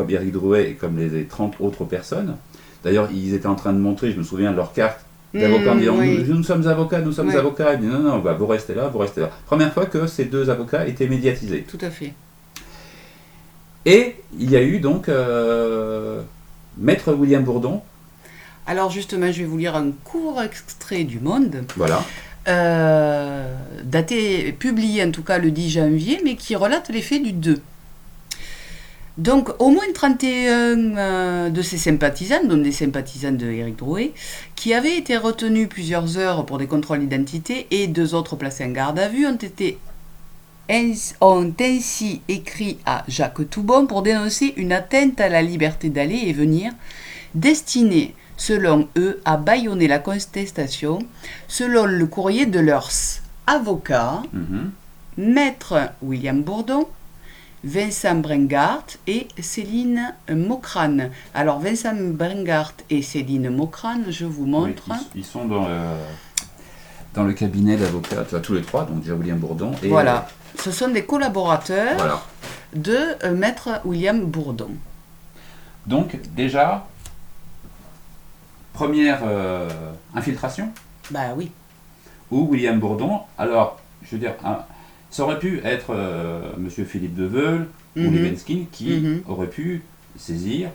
Éric Drouet et comme les 30 autres personnes. D'ailleurs, ils étaient en train de montrer, je me souviens de leur carte d'avocats en disant nous sommes avocats, nous sommes avocats. Ils disent non, vous restez là, vous restez là. Première fois que ces 2 avocats étaient médiatisés. Tout à fait. Et il y a eu donc Maître William Bourdon. Alors justement, je vais vous lire un court extrait du Monde. Voilà. Publié en tout cas le 10 janvier, mais qui relate les faits du 2. Donc, au moins 31 de ses sympathisants, dont des sympathisants de Éric Drouet, qui avaient été retenus plusieurs heures pour des contrôles d'identité et 2 autres placés en garde à vue, ont ainsi écrit à Jacques Toubon pour dénoncer une atteinte à la liberté d'aller et venir, destinée, selon eux, à bâillonner la contestation, selon le courrier de leurs avocats, Maître William Bourdon, Vincent Brengart et Céline Maucrane. Alors Vincent Brengart et Céline Maucrane, je vous montre. Oui, ils sont dans le cabinet d'avocats, tu vois, tous les 3, donc déjà William Bourdon. Et voilà, ce sont des collaborateurs de Maître William Bourdon. Donc déjà, première infiltration. Bah oui. Où William Bourdon, alors, je veux dire... ça aurait pu être M. Philippe Deveul ou Libenskin qui aurait pu saisir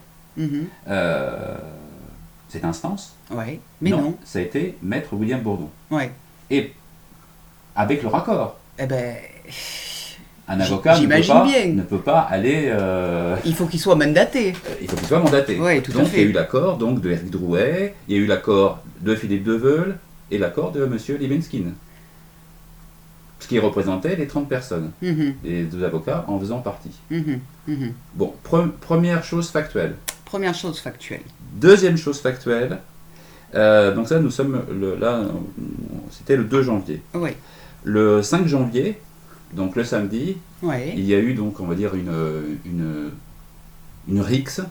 cette instance. Ouais, mais non. Ça a été Maître William Bourdon. Ouais. Et avec leur accord. Eh ben... Un avocat ne peut pas aller... Il faut qu'il soit mandaté. Il faut qu'il soit mandaté. Ouais, tout à fait. Donc il y a eu l'accord de Éric Drouet, il y a eu l'accord de Philippe Deveul et l'accord de M. Libenskin. Ce qui représentait les 30 personnes, les 2 avocats en faisant partie. Bon, première chose factuelle. Deuxième chose factuelle, donc ça, nous sommes là, c'était le 2 janvier. Oui. Le 5 janvier, donc le samedi, il y a eu donc, on va dire, une rixe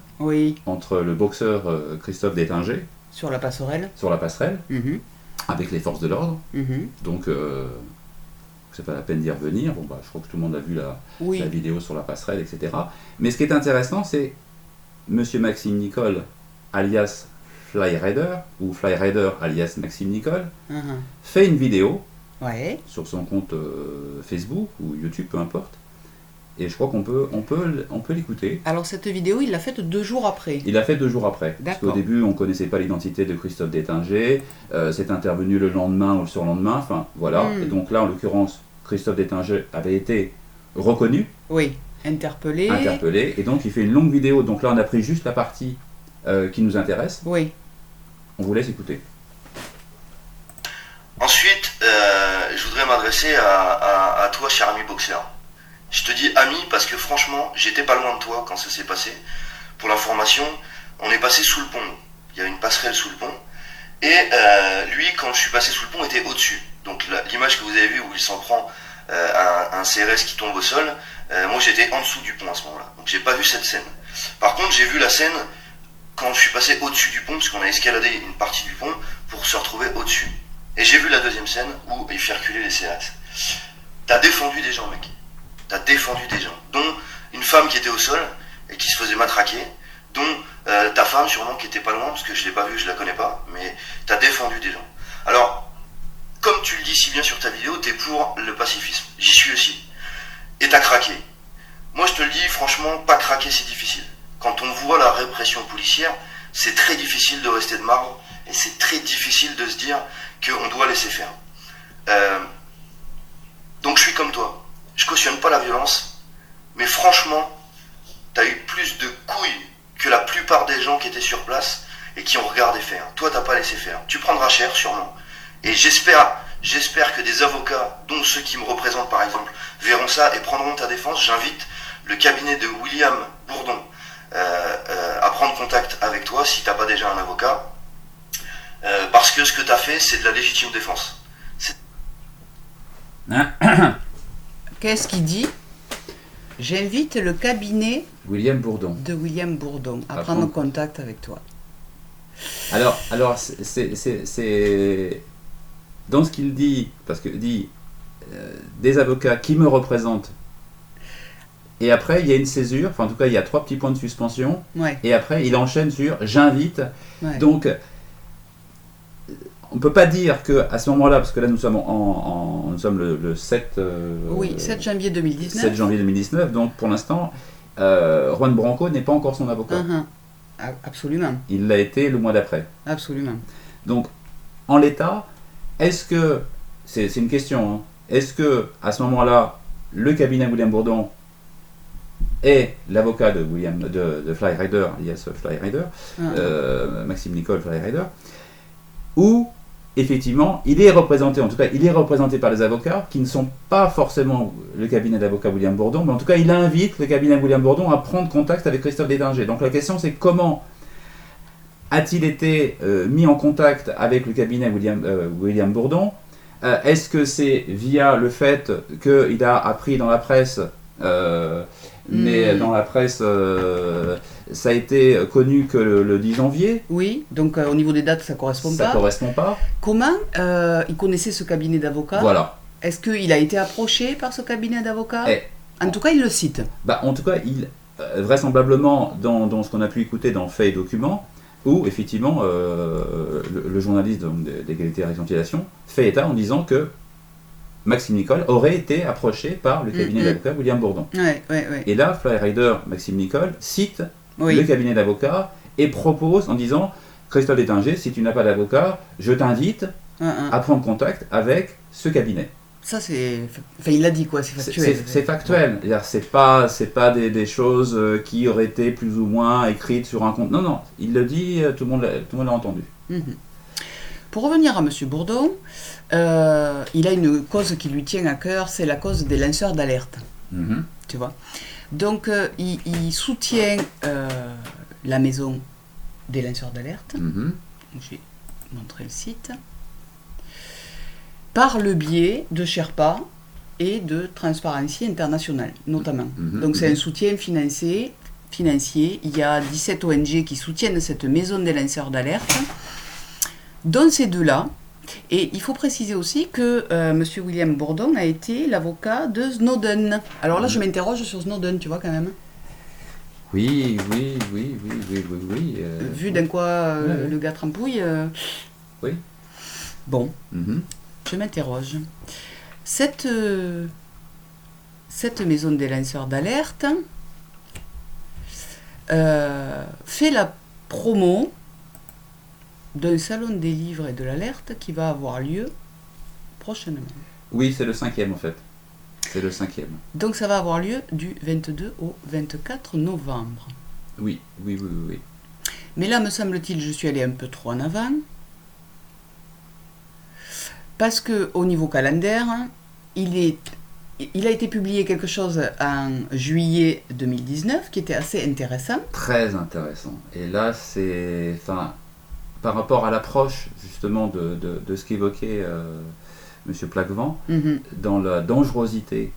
entre le boxeur Christophe Détinger sur la passerelle, avec les forces de l'ordre. Donc, c'est pas la peine d'y revenir. Bon, je crois que tout le monde a vu la vidéo sur la passerelle, etc. Mais ce qui est intéressant, c'est M. Maxime Nicole, alias Flyrider, ou Flyrider, alias Maxime Nicole, fait une vidéo sur son compte Facebook ou YouTube, peu importe. Et je crois qu'on peut l'écouter. Alors cette vidéo, il l'a faite 2 jours après. Il l'a fait 2 jours après. Parce qu'au début, on ne connaissait pas l'identité de Christophe Détinger. C'est intervenu le lendemain ou le surlendemain. Enfin, voilà. Et donc là, en l'occurrence, Christophe Détinger avait été reconnu. Oui, interpellé. Et donc, il fait une longue vidéo. Donc là, on a pris juste la partie qui nous intéresse. Oui. On vous laisse écouter. Ensuite, je voudrais m'adresser à toi, cher ami boxeur. Je te dis ami parce que franchement, j'étais pas loin de toi quand ça s'est passé. pour l'information, on est passé sous le pont. Il y a une passerelle sous le pont. Et lui, quand je suis passé sous le pont, était au-dessus. Donc l'image que vous avez vue où il s'en prend un CRS qui tombe au sol, moi j'étais en dessous du pont à ce moment-là. Donc j'ai pas vu cette scène. Par contre, j'ai vu la scène quand je suis passé au-dessus du pont, parce qu'on a escaladé une partie du pont pour se retrouver au-dessus. Et j'ai vu la deuxième scène où il fait reculer les CRS. T'as défendu des gens, mec. T'as défendu des gens. Dont une femme qui était au sol et qui se faisait matraquer. Dont ta femme sûrement qui était pas loin, parce que je l'ai pas vue, je la connais pas. Mais t'as défendu des gens. Alors, comme tu le dis si bien sur ta vidéo, t'es pour le pacifisme. J'y suis aussi. Et t'as craqué. Moi je te le dis, franchement, pas craquer c'est difficile. Quand on voit la répression policière, c'est très difficile de rester de marbre. Et c'est très difficile de se dire qu'on doit laisser faire. Donc je suis comme toi. Je cautionne pas la violence. Mais franchement, t'as eu plus de couilles que la plupart des gens qui étaient sur place et qui ont regardé faire. Toi t'as pas laissé faire. Tu prendras cher sûrement. Et j'espère que des avocats, dont ceux qui me représentent par exemple, verront ça et prendront ta défense. J'invite le cabinet de William Bourdon à prendre contact avec toi si t'as pas déjà un avocat. Parce que ce que t'as fait, c'est de la légitime défense. Qu'est-ce qu'il dit? J'invite le cabinet William Bourdon. de William Bourdon à prendre contact avec toi. Alors c'est dans ce qu'il dit, parce qu'il dit des avocats qui me représentent, et après il y a une césure, enfin en tout cas il y a 3 petits points de suspension, Ouais. et après il enchaîne sur j'invite. Ouais. Donc on ne peut pas dire qu'à ce moment-là, parce que là nous sommes, nous sommes le 7, Oui, 7 janvier 2019. 7 janvier 2019, donc pour l'instant Juan Branco n'est pas encore son avocat. Absolument. Il l'a été le mois d'après. Absolument. Donc, en l'état, est-ce que, c'est une question, hein, est-ce que à ce moment-là, le cabinet William Bourdon est l'avocat de Fly Rider, alias Fly Rider, Maxime Nicole Fly Rider, ou effectivement, il est représenté, en tout cas, il est représenté par les avocats qui ne sont pas forcément le cabinet d'avocat William Bourdon, mais en tout cas, il invite le cabinet William Bourdon à prendre contact avec Christophe Détinger. Donc la question, c'est comment a-t-il été mis en contact avec le cabinet William Bourdon? Est-ce que c'est via le fait qu'il a appris dans la presse, mais dans la presse, ça a été connu que le 10 janvier? Oui, donc au niveau des dates, ça correspond pas. Ça correspond pas. Comment il connaissait ce cabinet d'avocats? Voilà. Est-ce qu'il a été approché par ce cabinet d'avocats? En tout cas, il le cite. En tout cas, il vraisemblablement, dans ce qu'on a pu écouter dans Faits et Documents, où effectivement le journaliste d'égalité et réconciliation fait état en disant que Maxime Nicole aurait été approché par le cabinet d'avocat William Bourdon. Ouais. Et là, Fly Rider Maxime Nicole cite le cabinet d'avocat et propose en disant Christophe Détinger, si tu n'as pas d'avocat, je t'invite à prendre contact avec ce cabinet. Ça, c'est. Enfin, il l'a dit quoi, c'est factuel. C'est factuel. C'est pas des choses qui auraient été plus ou moins écrites sur un compte. Non, il le dit, tout le monde l'a entendu. Pour revenir à M. Bourdon, il a une cause qui lui tient à cœur, c'est la cause des lanceurs d'alerte. Tu vois. Donc, il soutient la maison des lanceurs d'alerte. Je vais montrer le site. Par le biais de Sherpa et de Transparency International, notamment. Donc, c'est un soutien financier. Il y a 17 ONG qui soutiennent cette maison des lanceurs d'alerte, dont ces deux-là. Et il faut préciser aussi que M. William Bourdon a été l'avocat de Snowden. Alors là, je m'interroge sur Snowden, tu vois, quand même. Oui. Vu d'un quoi le gars trempouille. Oui. Bon, je m'interroge. Cette maison des lanceurs d'alerte fait la promo d'un salon des livres et de l'alerte qui va avoir lieu prochainement. Oui, c'est le 5e en fait. C'est le 5e. Donc ça va avoir lieu du 22 au 24 novembre. Oui. Mais là, me semble-t-il, je suis allé un peu trop en avant. Parce que au niveau calendaire, il est il a été publié quelque chose en juillet 2019 qui était assez intéressant. Très intéressant. Et là, c'est... Enfin, par rapport à l'approche, justement, de ce qu'évoquait M. Plaquevent, dans la dangerosité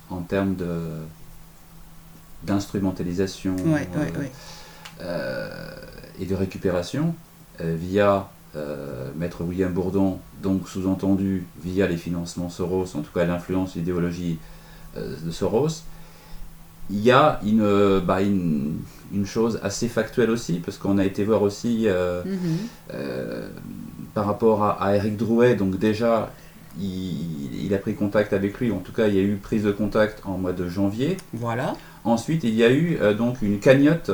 en termes d'instrumentalisation et de récupération via Maître William Bourdon, donc sous-entendu via les financements Soros, en tout cas l'influence idéologie de Soros. Il y a une chose assez factuelle aussi, parce qu'on a été voir aussi par rapport à Éric Drouet, donc déjà il a pris contact avec lui, en tout cas il y a eu prise de contact en mois de janvier. Voilà. Ensuite il y a eu donc une cagnotte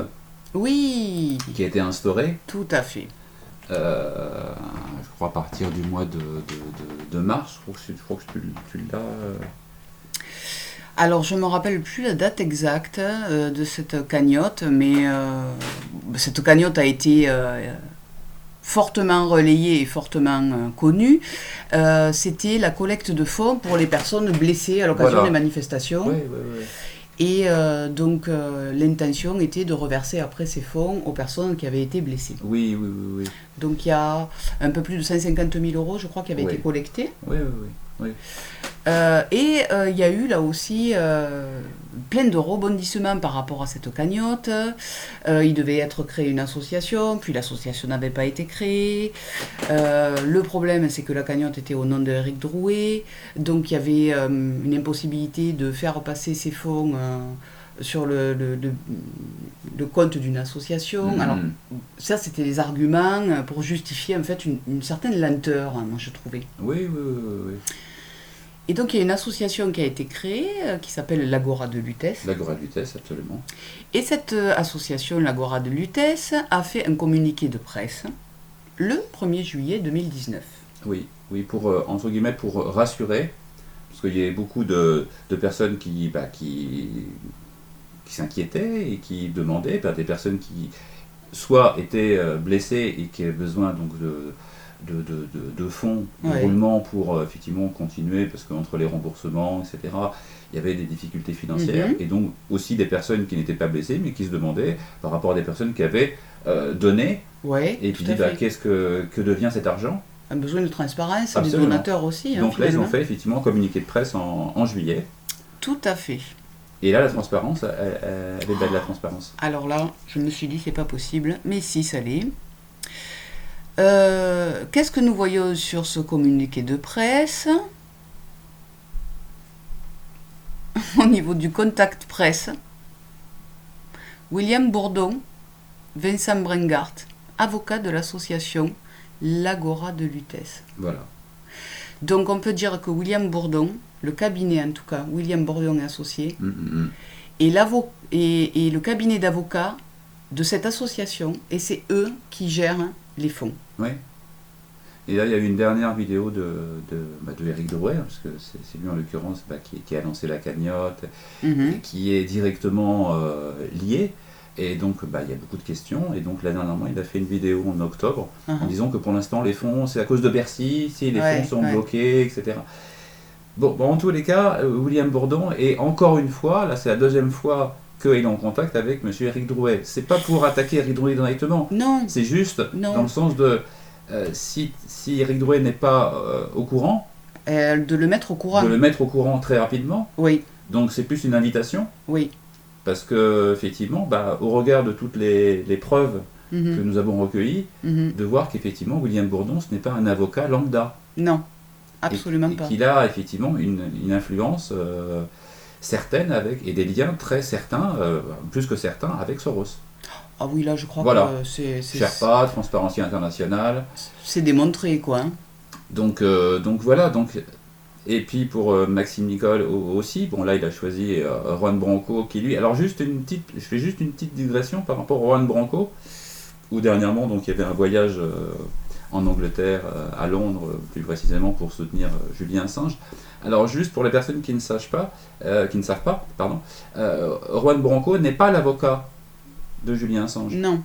qui a été instaurée. Tout à fait. Je crois à partir du mois de mars, je crois que tu l'as... Alors, je ne me rappelle plus la date exacte de cette cagnotte, mais cette cagnotte a été fortement relayée et fortement connue. C'était la collecte de fonds pour les personnes blessées à l'occasion des manifestations. Oui. Et donc, l'intention était de reverser après ces fonds aux personnes qui avaient été blessées. Oui. Donc, il y a un peu plus de 150 000 € je crois, qui avaient été collectés. Oui. Et il y a eu là aussi plein de rebondissements par rapport à cette cagnotte. Il devait être créé une association, puis l'association n'avait pas été créée. Le problème, c'est que la cagnotte était au nom d'Éric Drouet, donc il y avait une impossibilité de faire passer ces fonds sur le compte d'une association. Alors ça, c'était les arguments pour justifier en fait une certaine lenteur, moi je trouvais. Oui. Et donc il y a une association qui a été créée qui s'appelle l'Agora de Lutèce. L'Agora de Lutèce, absolument. Et cette association, l'Agora de Lutèce, a fait un communiqué de presse le 1er juillet 2019. Oui, pour, entre guillemets, pour rassurer, parce qu'il y avait beaucoup de personnes qui s'inquiétaient et qui demandaient, des personnes qui soit étaient blessées et qui avaient besoin donc de fonds, de roulement pour effectivement continuer, parce qu'entre les remboursements, etc., il y avait des difficultés financières, et donc aussi des personnes qui n'étaient pas blessées, mais qui se demandaient par rapport à des personnes qui avaient donné, et puis que devient cet argent? Un besoin de transparence, des donateurs aussi. Donc là, ils ont fait effectivement un communiqué de presse en juillet. Tout à fait. Et là, la transparence, elle est belle, la transparence. Alors là, je me suis dit, c'est pas possible, mais si, ça l'est. Qu'est-ce que nous voyons sur ce communiqué de presse? Au niveau du contact presse, William Bourdon, Vincent Brengart, avocat de l'association l'Agora de Lutèce. Voilà. Donc on peut dire que William Bourdon, le cabinet en tout cas, William Bourdon et Associés, et le cabinet d'avocats de cette association, et c'est eux qui gèrent les fonds. Oui. Et là, il y a eu une dernière vidéo de Éric Drouet, parce que c'est lui en l'occurrence qui a lancé la cagnotte, et qui est directement lié. Et donc, il y a beaucoup de questions. Et donc, là, dernièrement, il a fait une vidéo en octobre, en disant que pour l'instant, les fonds, c'est à cause de Bercy, si les fonds sont bloqués, etc. Bon, en tous les cas, William Bourdon, et encore une fois, là, c'est la deuxième fois qu'il est en contact avec M. Éric Drouet. C'est pas pour attaquer Éric Drouet directement. Non. C'est juste dans le sens de si Éric Drouet n'est pas au courant, de le mettre au courant. De le mettre au courant très rapidement. Oui. Donc c'est plus une invitation. Oui. Parce que effectivement, au regard de toutes les preuves que nous avons recueillies, de voir qu'effectivement William Bourdon, ce n'est pas un avocat lambda. Non, absolument pas. Et qu'il a effectivement une influence certaine et des liens très certains, plus que certains, avec Soros. Ah oui, là je crois que c'est... Sherpa, Transparency International. C'est démontré, quoi. Hein. Donc voilà, et puis pour Maxime Nicole aussi, bon là il a choisi Juan Branco qui lui... Alors je fais juste une petite digression par rapport à Juan Branco, où dernièrement donc, il y avait un voyage en Angleterre, à Londres plus précisément, pour soutenir Julien Assange. Alors juste pour les personnes qui ne savent pas, Juan Branco n'est pas l'avocat de Julien Assange. Non.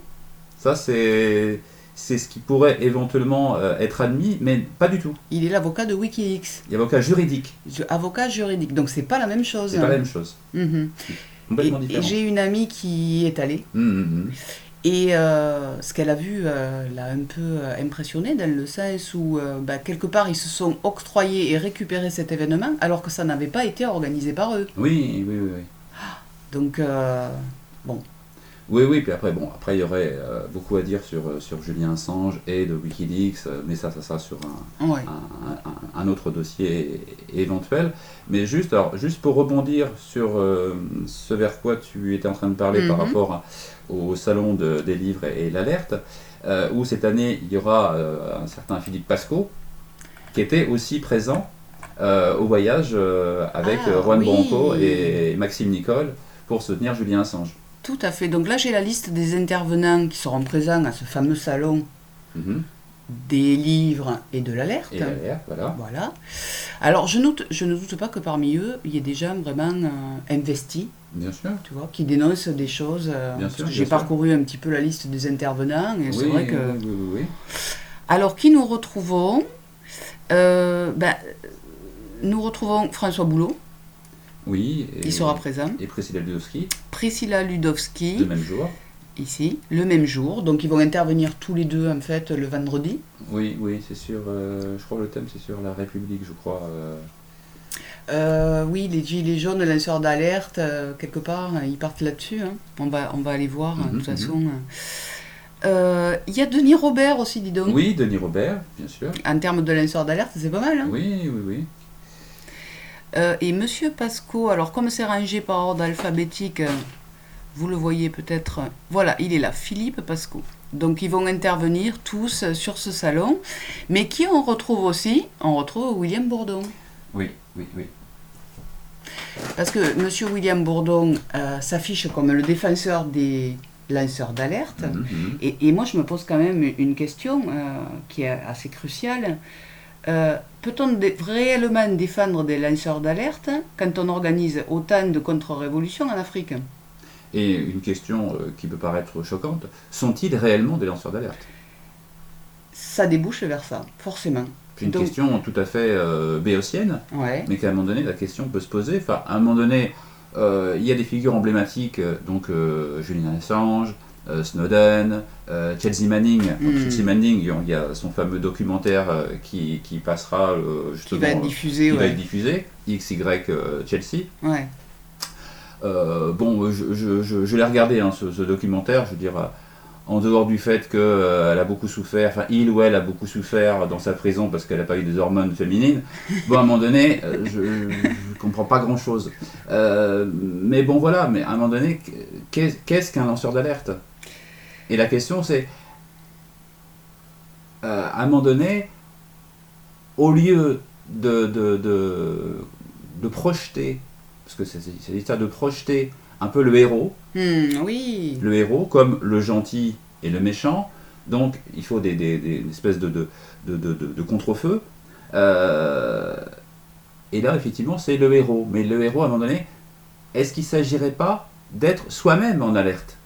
Ça c'est c'est ce qui pourrait éventuellement être admis, mais pas du tout. Il est l'avocat de Wikileaks. Il est avocat juridique. Avocat juridique, donc c'est pas la même chose. C'est pas la même chose. Complètement différent. Et j'ai une amie qui est allée. Et ce qu'elle a vu l'a un peu impressionné, dans le sens où, quelque part, ils se sont octroyés et récupérés cet événement, alors que ça n'avait pas été organisé par eux. Oui. Donc, bon. Oui, puis après, il y aurait beaucoup à dire sur Julian Assange et de Wikileaks, mais ça sera sur un autre dossier éventuel. Mais juste pour rebondir sur ce vers quoi tu étais en train de parler par rapport au salon des livres et l'alerte, où cette année, il y aura un certain Philippe Pasco, qui était aussi présent au voyage avec Juan Branco et Maxime Nicole pour soutenir Julian Assange. Tout à fait. Donc là, j'ai la liste des intervenants qui seront présents à ce fameux salon des livres et de l'alerte. Et l'alerte, voilà. Alors, je ne doute pas que parmi eux, il y ait des gens vraiment investis. Bien sûr. Tu vois, qui dénoncent des choses. J'ai parcouru un petit peu la liste des intervenants et c'est vrai que... Oui. Alors, qui nous retrouvons nous retrouvons François Boulot. Oui. Il sera présent. Et Priscilla Ludowski. Priscilla Ludowski. Le même jour. Ici, le même jour. Donc, ils vont intervenir tous les deux, en fait, le vendredi. Oui, c'est sur... je crois que le thème, c'est sur la République, je crois. Oui, les gilets jaunes, lanceurs d'alerte, quelque part, ils partent là-dessus. Hein. On va aller voir, de toute façon. Il y a Denis Robert aussi, dis donc. Oui, Denis Robert, bien sûr. En termes de lanceurs d'alerte, c'est pas mal. Hein. Oui. Et Monsieur Pasco, alors comme c'est rangé par ordre alphabétique, vous le voyez peut-être, voilà, il est là, Philippe Pasco. Donc ils vont intervenir tous sur ce salon, mais qui on retrouve aussi? On retrouve William Bourdon. Oui. Parce que Monsieur William Bourdon s'affiche comme le défenseur des lanceurs d'alerte, et moi je me pose quand même une question qui est assez cruciale. Peut-on réellement défendre des lanceurs d'alerte quand on organise autant de contre-révolutions en Afrique? Et une question qui peut paraître choquante, sont-ils réellement des lanceurs d'alerte? Ça débouche vers ça, forcément. C'est une question tout à fait béotienne, mais qu'à un moment donné, la question peut se poser. Enfin, à un moment donné, il y a des figures emblématiques, donc Julian Assange, Snowden, Chelsea Manning. Chelsea Manning, il y a son fameux documentaire qui passera justement... Qui va être diffusé, va être diffusé, XY Chelsea. Ouais. Je l'ai regardé, ce documentaire, je veux dire, en dehors du fait qu'elle a beaucoup souffert, enfin il ou elle a beaucoup souffert dans sa prison parce qu'elle n'a pas eu des hormones féminines, à un moment donné, je ne comprends pas grand-chose. Mais à un moment donné, qu'est-ce qu'un lanceur d'alerte? Et la question c'est, à un moment donné, au lieu de projeter, parce que c'est l'histoire de projeter un peu le héros, oui. Le héros comme le gentil et le méchant, donc il faut des espèces de contre-feu, et là effectivement c'est le héros, mais le héros à un moment donné, est-ce qu'il ne s'agirait pas d'être soi-même en alerte?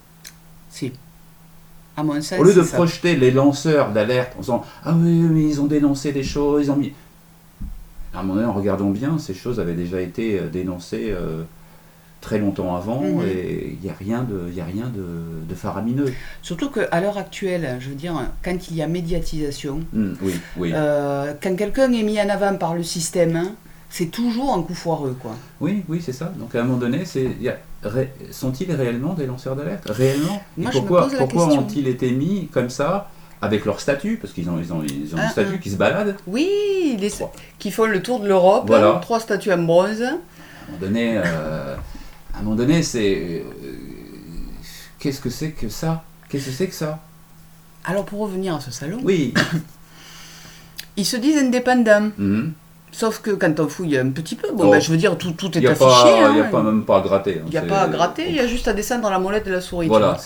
Si. À mon sens, au lieu de projeter les lanceurs d'alerte en disant « Ah oui, mais ils ont dénoncé des choses, ils ont mis... » À un moment donné, en regardant bien, ces choses avaient déjà été dénoncées très longtemps avant, et il n'y a rien de faramineux. Surtout qu'à l'heure actuelle, je veux dire, quand il y a médiatisation, quand quelqu'un est mis en avant par le système, c'est toujours un coup foireux, quoi. Oui, c'est ça. Donc à un moment donné, sont-ils réellement des lanceurs d'alerte? Réellement? Moi, pourquoi ont-ils été mis comme ça, avec leur statut, parce qu'ils ont un statut qui se balade? Oui, qui font le tour de l'Europe, 3 statues en bronze. À un moment donné, c'est... qu'est-ce que c'est que ça? Alors, pour revenir à ce salon, ils se disent indépendants. Sauf que quand on fouille un petit peu, je veux dire, tout est affiché. Il n'y a pas même pas à gratter. Il n'y a pas à gratter, il y a juste à descendre dans la molette de la souris. Voilà,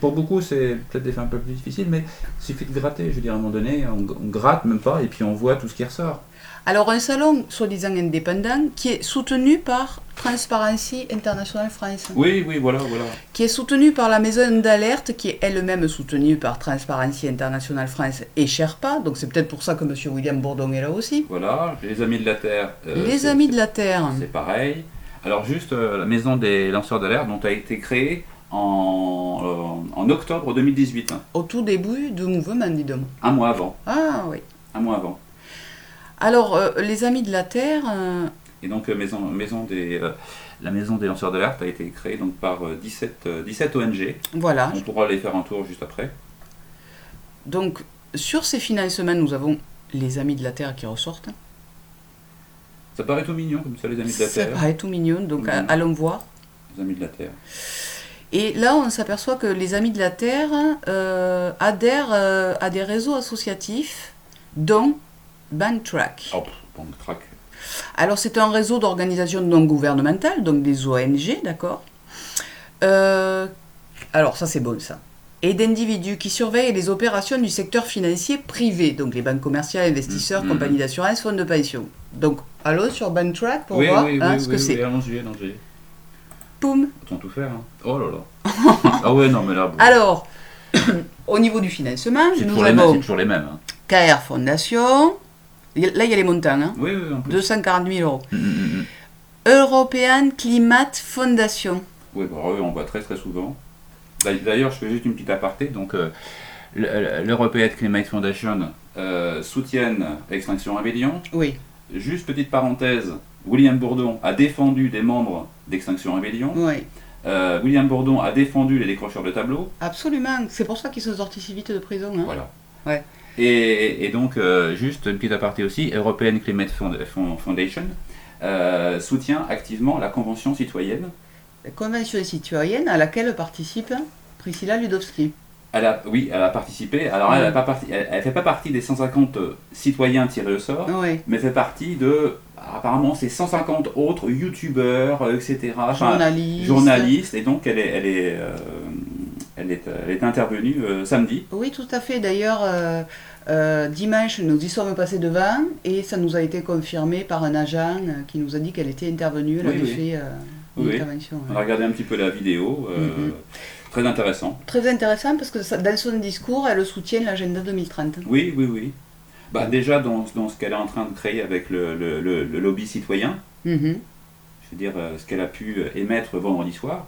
pour beaucoup, c'est peut-être des faits un peu plus difficiles, mais il suffit de gratter. Je veux dire, à un moment donné, on gratte même pas, et puis on voit tout ce qui ressort. Alors, un salon soi-disant indépendant qui est soutenu par Transparency International France. Oui, voilà. Qui est soutenu par la maison d'alerte, qui est elle-même soutenue par Transparency International France et Sherpa. Donc, c'est peut-être pour ça que M. William Bourdon est là aussi. Voilà, les Amis de la Terre. Les Amis de la Terre. C'est pareil. Alors, juste la maison des lanceurs d'alerte, dont a été créée en octobre 2018. Au tout début du mouvement, dis donc. Un mois avant. Ah oui. Un mois avant. Alors, les Amis de la Terre... Et donc, la maison des lanceurs d'alerte a été créée donc, par 17 ONG. Voilà. On pourra aller faire un tour juste après. Donc, sur ces financements, nous avons les Amis de la Terre qui ressortent. Ça paraît tout mignon, comme ça, les Amis de la Terre. Ça paraît tout mignon, donc allons voir. Les Amis de la Terre. Et là, on s'aperçoit que les Amis de la Terre adhèrent à des réseaux associatifs, dont Banktrack. Oh, Banktrack. Alors, c'est un réseau d'organisations non gouvernementales, donc des ONG, d'accord. Alors, ça, c'est bon, ça. Et d'individus qui surveillent les opérations du secteur financier privé, donc les banques commerciales, investisseurs, compagnies d'assurance, fonds de pension. Donc, allons sur Banktrack pour voir ce que c'est. Oui, allons-y. Poum. Autant tout faire. Hein. Oh là là. Ah ouais, non, mais là... Bon. Alors, au niveau du financement, nous avons... C'est toujours les mêmes. Hein. KR Fondation... Là, il y a les montants. Hein. Oui, en plus. 240 000 €. European Climate Foundation. Oui, on voit très très souvent. D'ailleurs, je fais juste une petite aparté. Donc, l'European Climate Foundation soutiennent Extinction Rebellion. Oui. Juste petite parenthèse, William Bourdon a défendu des membres d'Extinction Rebellion. Oui. William Bourdon a défendu les décrocheurs de tableaux. Absolument. C'est pour ça qu'ils sont sortis si vite de prison. Hein. Voilà. Ouais. Et donc, juste une petite aparté aussi, European Climate Foundation soutient activement la Convention citoyenne. La Convention citoyenne à laquelle participe Priscilla Ludowski. Elle a participé. Alors, elle ne fait pas partie des 150 citoyens tirés au sort, mais fait partie de, apparemment, ces 150 autres youtubeurs, etc. Journalistes. Et donc, elle est intervenue samedi. Oui, tout à fait. D'ailleurs, dimanche, nous y sommes passés devant et ça nous a été confirmé par un agent qui nous a dit qu'elle était intervenue. Elle avait fait une intervention. On a regardé un petit peu la vidéo. Très intéressant. Très intéressant parce que dans son discours, elle soutient l'agenda 2030. Oui. Bah, déjà, dans ce qu'elle est en train de créer avec le lobby citoyen, je veux dire, ce qu'elle a pu émettre vendredi soir,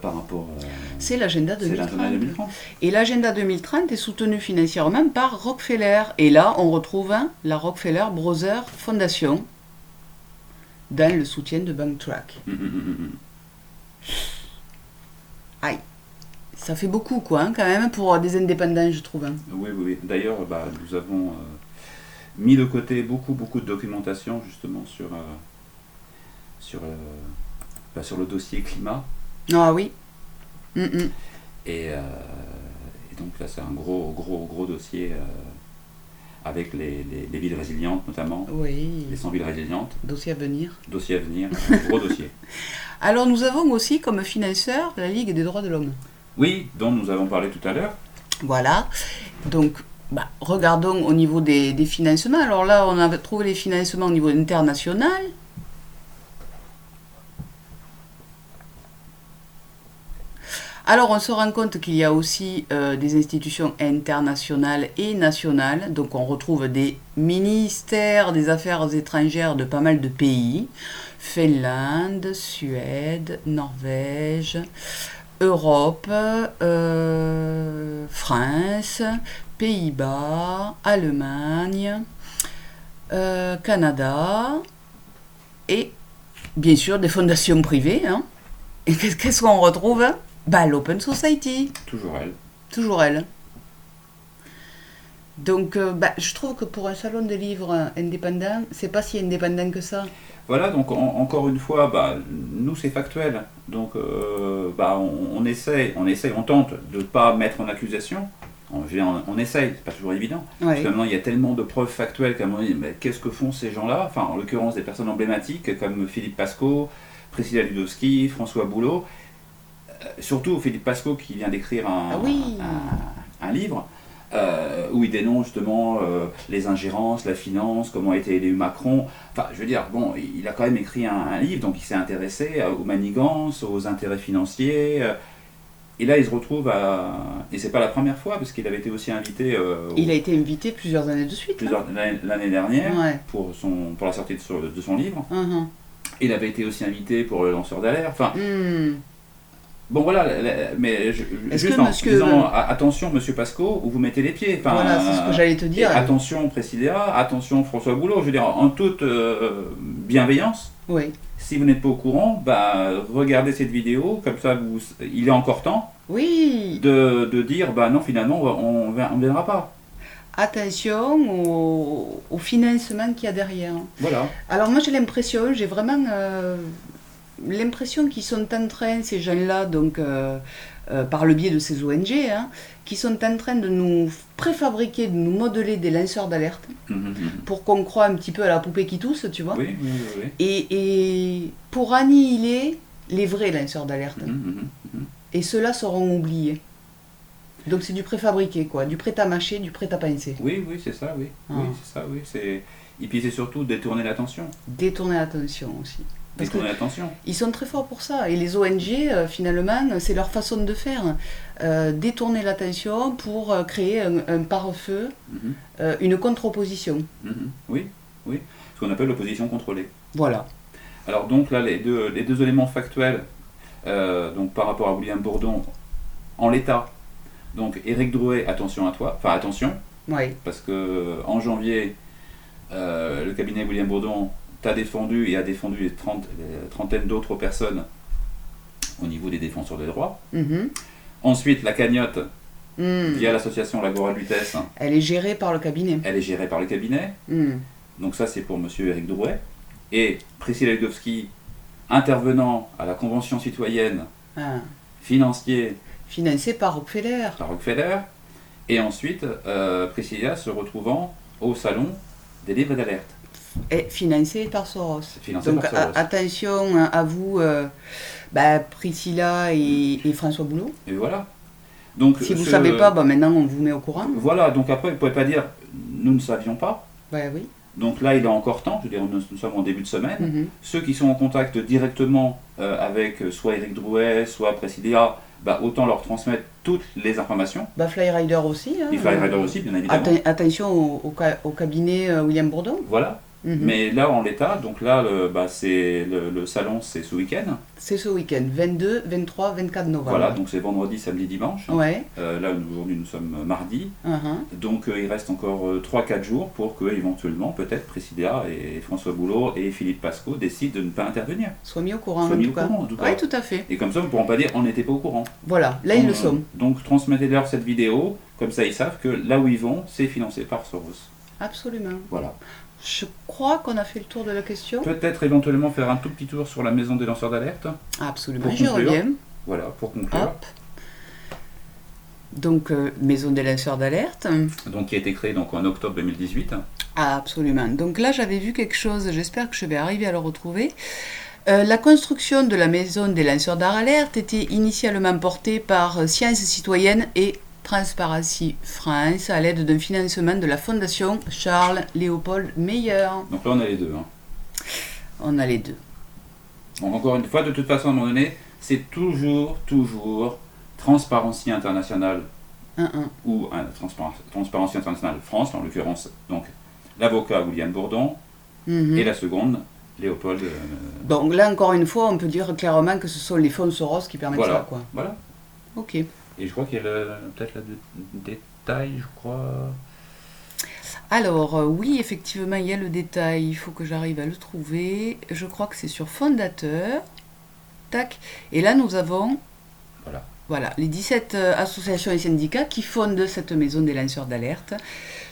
par rapport... c'est l'agenda 2030. Et l'agenda 2030 est soutenu financièrement par Rockefeller. Et là, on retrouve la Rockefeller Brothers Foundation dans le soutien de Banktrack. Aïe, ça fait beaucoup quand même, pour des indépendants, je trouve. Oui. D'ailleurs, nous avons mis de côté beaucoup de documentation, justement, sur le dossier climat. Ah oui. Et donc là, c'est un gros dossier avec les villes résilientes, notamment. Oui. Les 100 villes résilientes. Dossier à venir. Gros dossier. Alors nous avons aussi comme financeur la Ligue des droits de l'homme. Oui, dont nous avons parlé tout à l'heure. Voilà. Donc, regardons au niveau des financements. Alors là, on a trouvé les financements au niveau international. Alors, on se rend compte qu'il y a aussi des institutions internationales et nationales. Donc, on retrouve des ministères des Affaires étrangères de pas mal de pays. Finlande, Suède, Norvège, Europe, France, Pays-Bas, Allemagne, Canada et bien sûr des fondations privées. Et qu'est-ce qu'on retrouve ? L'Open Society. Toujours elle. Donc, je trouve que pour un salon de livres indépendant, c'est pas si indépendant que ça. Voilà, donc encore une fois, nous c'est factuel. Donc, on essaye, on tente de ne pas mettre en accusation. On essaye, c'est pas toujours évident. Parce que maintenant, il y a tellement de preuves factuelles qu'à un moment donné, qu'est-ce que font ces gens-là ? Enfin, en l'occurrence, des personnes emblématiques comme Philippe Pascot, Priscilla Ludowski, François Boulot. surtout Philippe Pasco qui vient d'écrire oui. un livre où il dénonce justement les ingérences, la finance, comment a été élu Macron. Enfin, je veux dire, bon, il a quand même écrit un livre, donc il s'est intéressé aux manigances, aux intérêts financiers. Et là, il se retrouve à... Et c'est pas la première fois, parce qu'il avait été aussi invité... il a été invité plusieurs années de suite. L'année dernière, ouais. pour la sortie de son livre. Il avait été aussi invité pour le lanceur d'alerte. Enfin, bon voilà, mais juste en disant attention Monsieur Pasco, où vous mettez les pieds. Enfin, voilà, c'est ce que j'allais te dire. Attention Présidia, attention François Boulot. Je veux dire, en toute bienveillance. Oui. Si vous n'êtes pas au courant, bah, regardez cette vidéo, comme ça il est encore temps de dire bah non, finalement on ne viendra pas. Attention au financement qu'il y a derrière. Voilà. Alors moi j'ai vraiment l'impression qu'ils sont en train, ces gens-là, donc par le biais de ces ONG, qui sont en train de nous préfabriquer, de nous modeler des lanceurs d'alerte pour qu'on croie un petit peu à la poupée qui tousse, tu vois. Oui. Et pour annihiler les vrais lanceurs d'alerte. Et ceux-là seront oubliés. Donc c'est du préfabriqué, quoi, du prêt-à-mâcher, du prêt-à-penser. Oui, c'est ça, oui. Oui, c'est ça, oui. Et puis c'est surtout détourner l'attention. Détourner l'attention aussi. Parce détourner l'attention. Ils sont très forts pour ça. Et les ONG, finalement, c'est leur façon de faire. Détourner l'attention pour créer un pare-feu, une contre-opposition. Oui. Ce qu'on appelle l'opposition contrôlée. Voilà. Alors donc là, les deux éléments factuels, donc par rapport à William Bourdon, en l'état. Donc Éric Drouet, attention à toi, enfin attention, parce que en janvier, le cabinet William Bourdon t'a défendu et a défendu les trentaines d'autres personnes au niveau des défenseurs des droits. Ensuite, la cagnotte, via l'association l'Agora de Lutèce. Elle est gérée par le cabinet. Donc ça, c'est pour monsieur Éric Drouet. Et Priscilla Ludowski, intervenant à la Convention citoyenne, financé par Rockefeller. Et ensuite, Priscilla se retrouvant au salon des livres d'alerte. Et financé par Soros. Donc attention à vous, Priscilla et François Boulot. Et voilà. Donc, si vous ne savez pas, maintenant on vous met au courant. Voilà, donc après, vous ne pouvez pas dire nous ne savions pas. Oui. Donc là, il est encore temps, je veux dire, nous sommes en début de semaine. Ceux qui sont en contact directement avec soit Éric Drouet, soit Priscilla, autant leur transmettre toutes les informations. Flyrider aussi. Flyrider aussi, bien évidemment. Attention au cabinet William Bourdon. Voilà. Mais là, en l'état, donc là, le salon, c'est ce week-end. C'est ce week-end, 22, 23, 24 novembre. Voilà, donc c'est vendredi, samedi, dimanche. Ouais. Là, aujourd'hui, nous sommes mardi. Donc, il reste encore 3-4 jours pour que, éventuellement, peut-être Priscilla et François Boulot et Philippe Pasco décident de ne pas intervenir. Soient mis au courant, en tout cas. Oui, tout à fait. Et comme ça, nous ne pourrons pas dire on n'était pas au courant. Voilà, là, ils le sont. Donc, transmettez-leur cette vidéo, comme ça, ils savent que là où ils vont, c'est financé par Soros. Absolument. Voilà. Je crois qu'on a fait le tour de la question. Peut-être éventuellement faire un tout petit tour sur la maison des lanceurs d'alerte. Absolument, j'y reviens. Voilà, pour conclure. Hop. Donc, maison des lanceurs d'alerte. Donc, qui a été créée en octobre 2018. Absolument. Donc là, j'avais vu quelque chose, j'espère que je vais arriver à le retrouver. La construction de la maison des lanceurs d'alerte était initialement portée par Sciences Citoyennes et Transparency France à l'aide d'un financement de la Fondation Charles-Léopold Meyer. Donc là, on a les deux. On a les deux. Donc encore une fois, de toute façon, à un moment donné, c'est toujours Transparency International ou Transparency International France, en l'occurrence, donc l'avocat William Bourdon et la seconde, Léopold. Donc là, encore une fois, on peut dire clairement que ce sont les fonds Soros qui permettent ça, quoi. Voilà. Ok. Et je crois qu'il y a peut-être le détail, je crois. Alors, oui, effectivement, il y a le détail. Il faut que j'arrive à le trouver. Je crois que c'est sur Fondateur. Tac. Et là, nous avons voilà, les 17 associations et syndicats qui fondent cette maison des lanceurs d'alerte.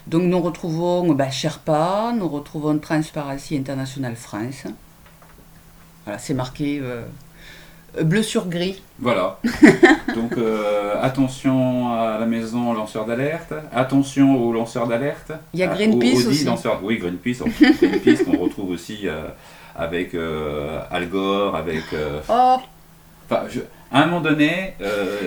Donc, nous retrouvons Sherpa, nous retrouvons Transparency International France. Voilà, c'est marqué... bleu sur gris. Voilà. Donc attention à la maison lanceur d'alerte, attention aux lanceurs d'alerte. Il y a Greenpeace aussi. Oui, Greenpeace qu'on retrouve aussi avec Al Gore, avec... Enfin, à un moment donné,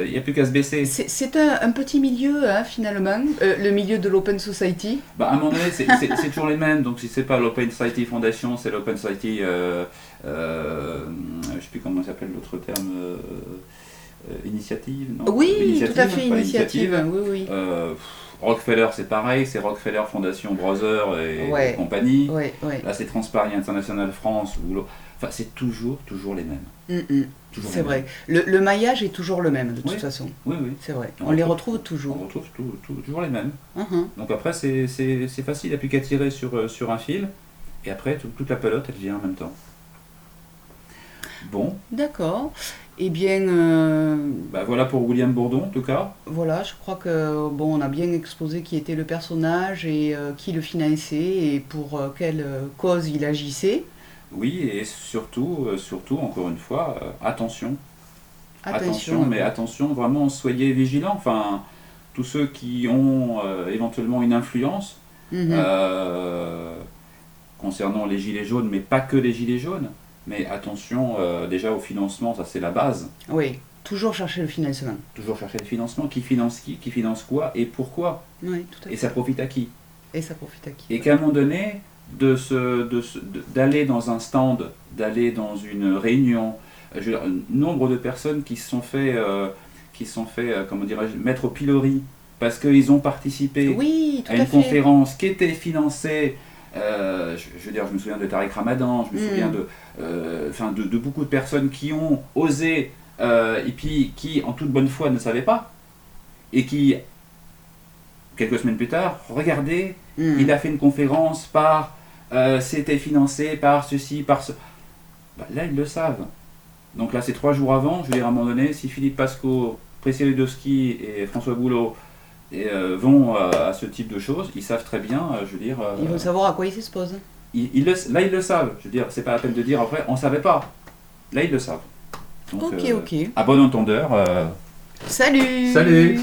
il n'y a plus qu'à se baisser. C'est un petit milieu, hein, finalement, le milieu de l'Open Society. À un moment donné, c'est toujours les mêmes. Donc, si c'est pas l'Open Society Foundation, c'est l'Open Society. Je ne sais plus comment s'appelle l'autre terme. Initiative, non? Oui, initiative, tout à fait, initiative. Oui. Rockefeller, c'est pareil, c'est Rockefeller Fondation Brother et compagnie. Ouais. Là, c'est Transparency International France. Enfin, c'est toujours les mêmes. C'est vrai. Le maillage est toujours le même, de toute façon. Oui. C'est vrai. On les retrouve toujours. On retrouve toujours les mêmes. Donc après, c'est facile, il n'y a plus qu'à tirer sur un fil. Et après, toute la pelote, elle vient en même temps. Bon. D'accord. Eh bien... voilà pour William Bourdon, en tout cas. Voilà, je crois que on a bien exposé qui était le personnage et qui le finançait et pour quelle cause il agissait. Oui, et surtout, encore une fois, attention. Attention, mais attention, vraiment, soyez vigilants. Enfin, tous ceux qui ont éventuellement une influence concernant les gilets jaunes, mais pas que les gilets jaunes. Mais attention, déjà au financement, ça c'est la base. Oui, toujours chercher le financement. Toujours chercher le financement. Qui finance qui finance quoi et pourquoi. Oui, tout à fait. Et ça profite à qui. Et qu'à un moment donné, d'aller dans un stand, d'aller dans une réunion, nombre de personnes qui se sont fait, comment dirais-je, mettre au pilori parce qu'ils ont participé à une conférence qui était financée. Je veux dire, je me souviens de Tariq Ramadan, je me souviens de beaucoup de personnes qui ont osé et puis qui, en toute bonne foi, ne savaient pas et qui, quelques semaines plus tard, regardez, il a fait une conférence c'était financé par ceci, par ce. Là, ils le savent. Donc là, c'est 3 jours avant. Je veux dire, à un moment donné, si Philippe Pasco, Précis Ludowski et François Boulot vont à ce type de choses, ils savent très bien, je veux dire... ils vont savoir à quoi ils s'exposent. Là, ils le savent. Je veux dire, c'est pas la peine de dire après, on savait pas. Là, ils le savent. Donc, ok. À bon entendeur... Salut. Salut.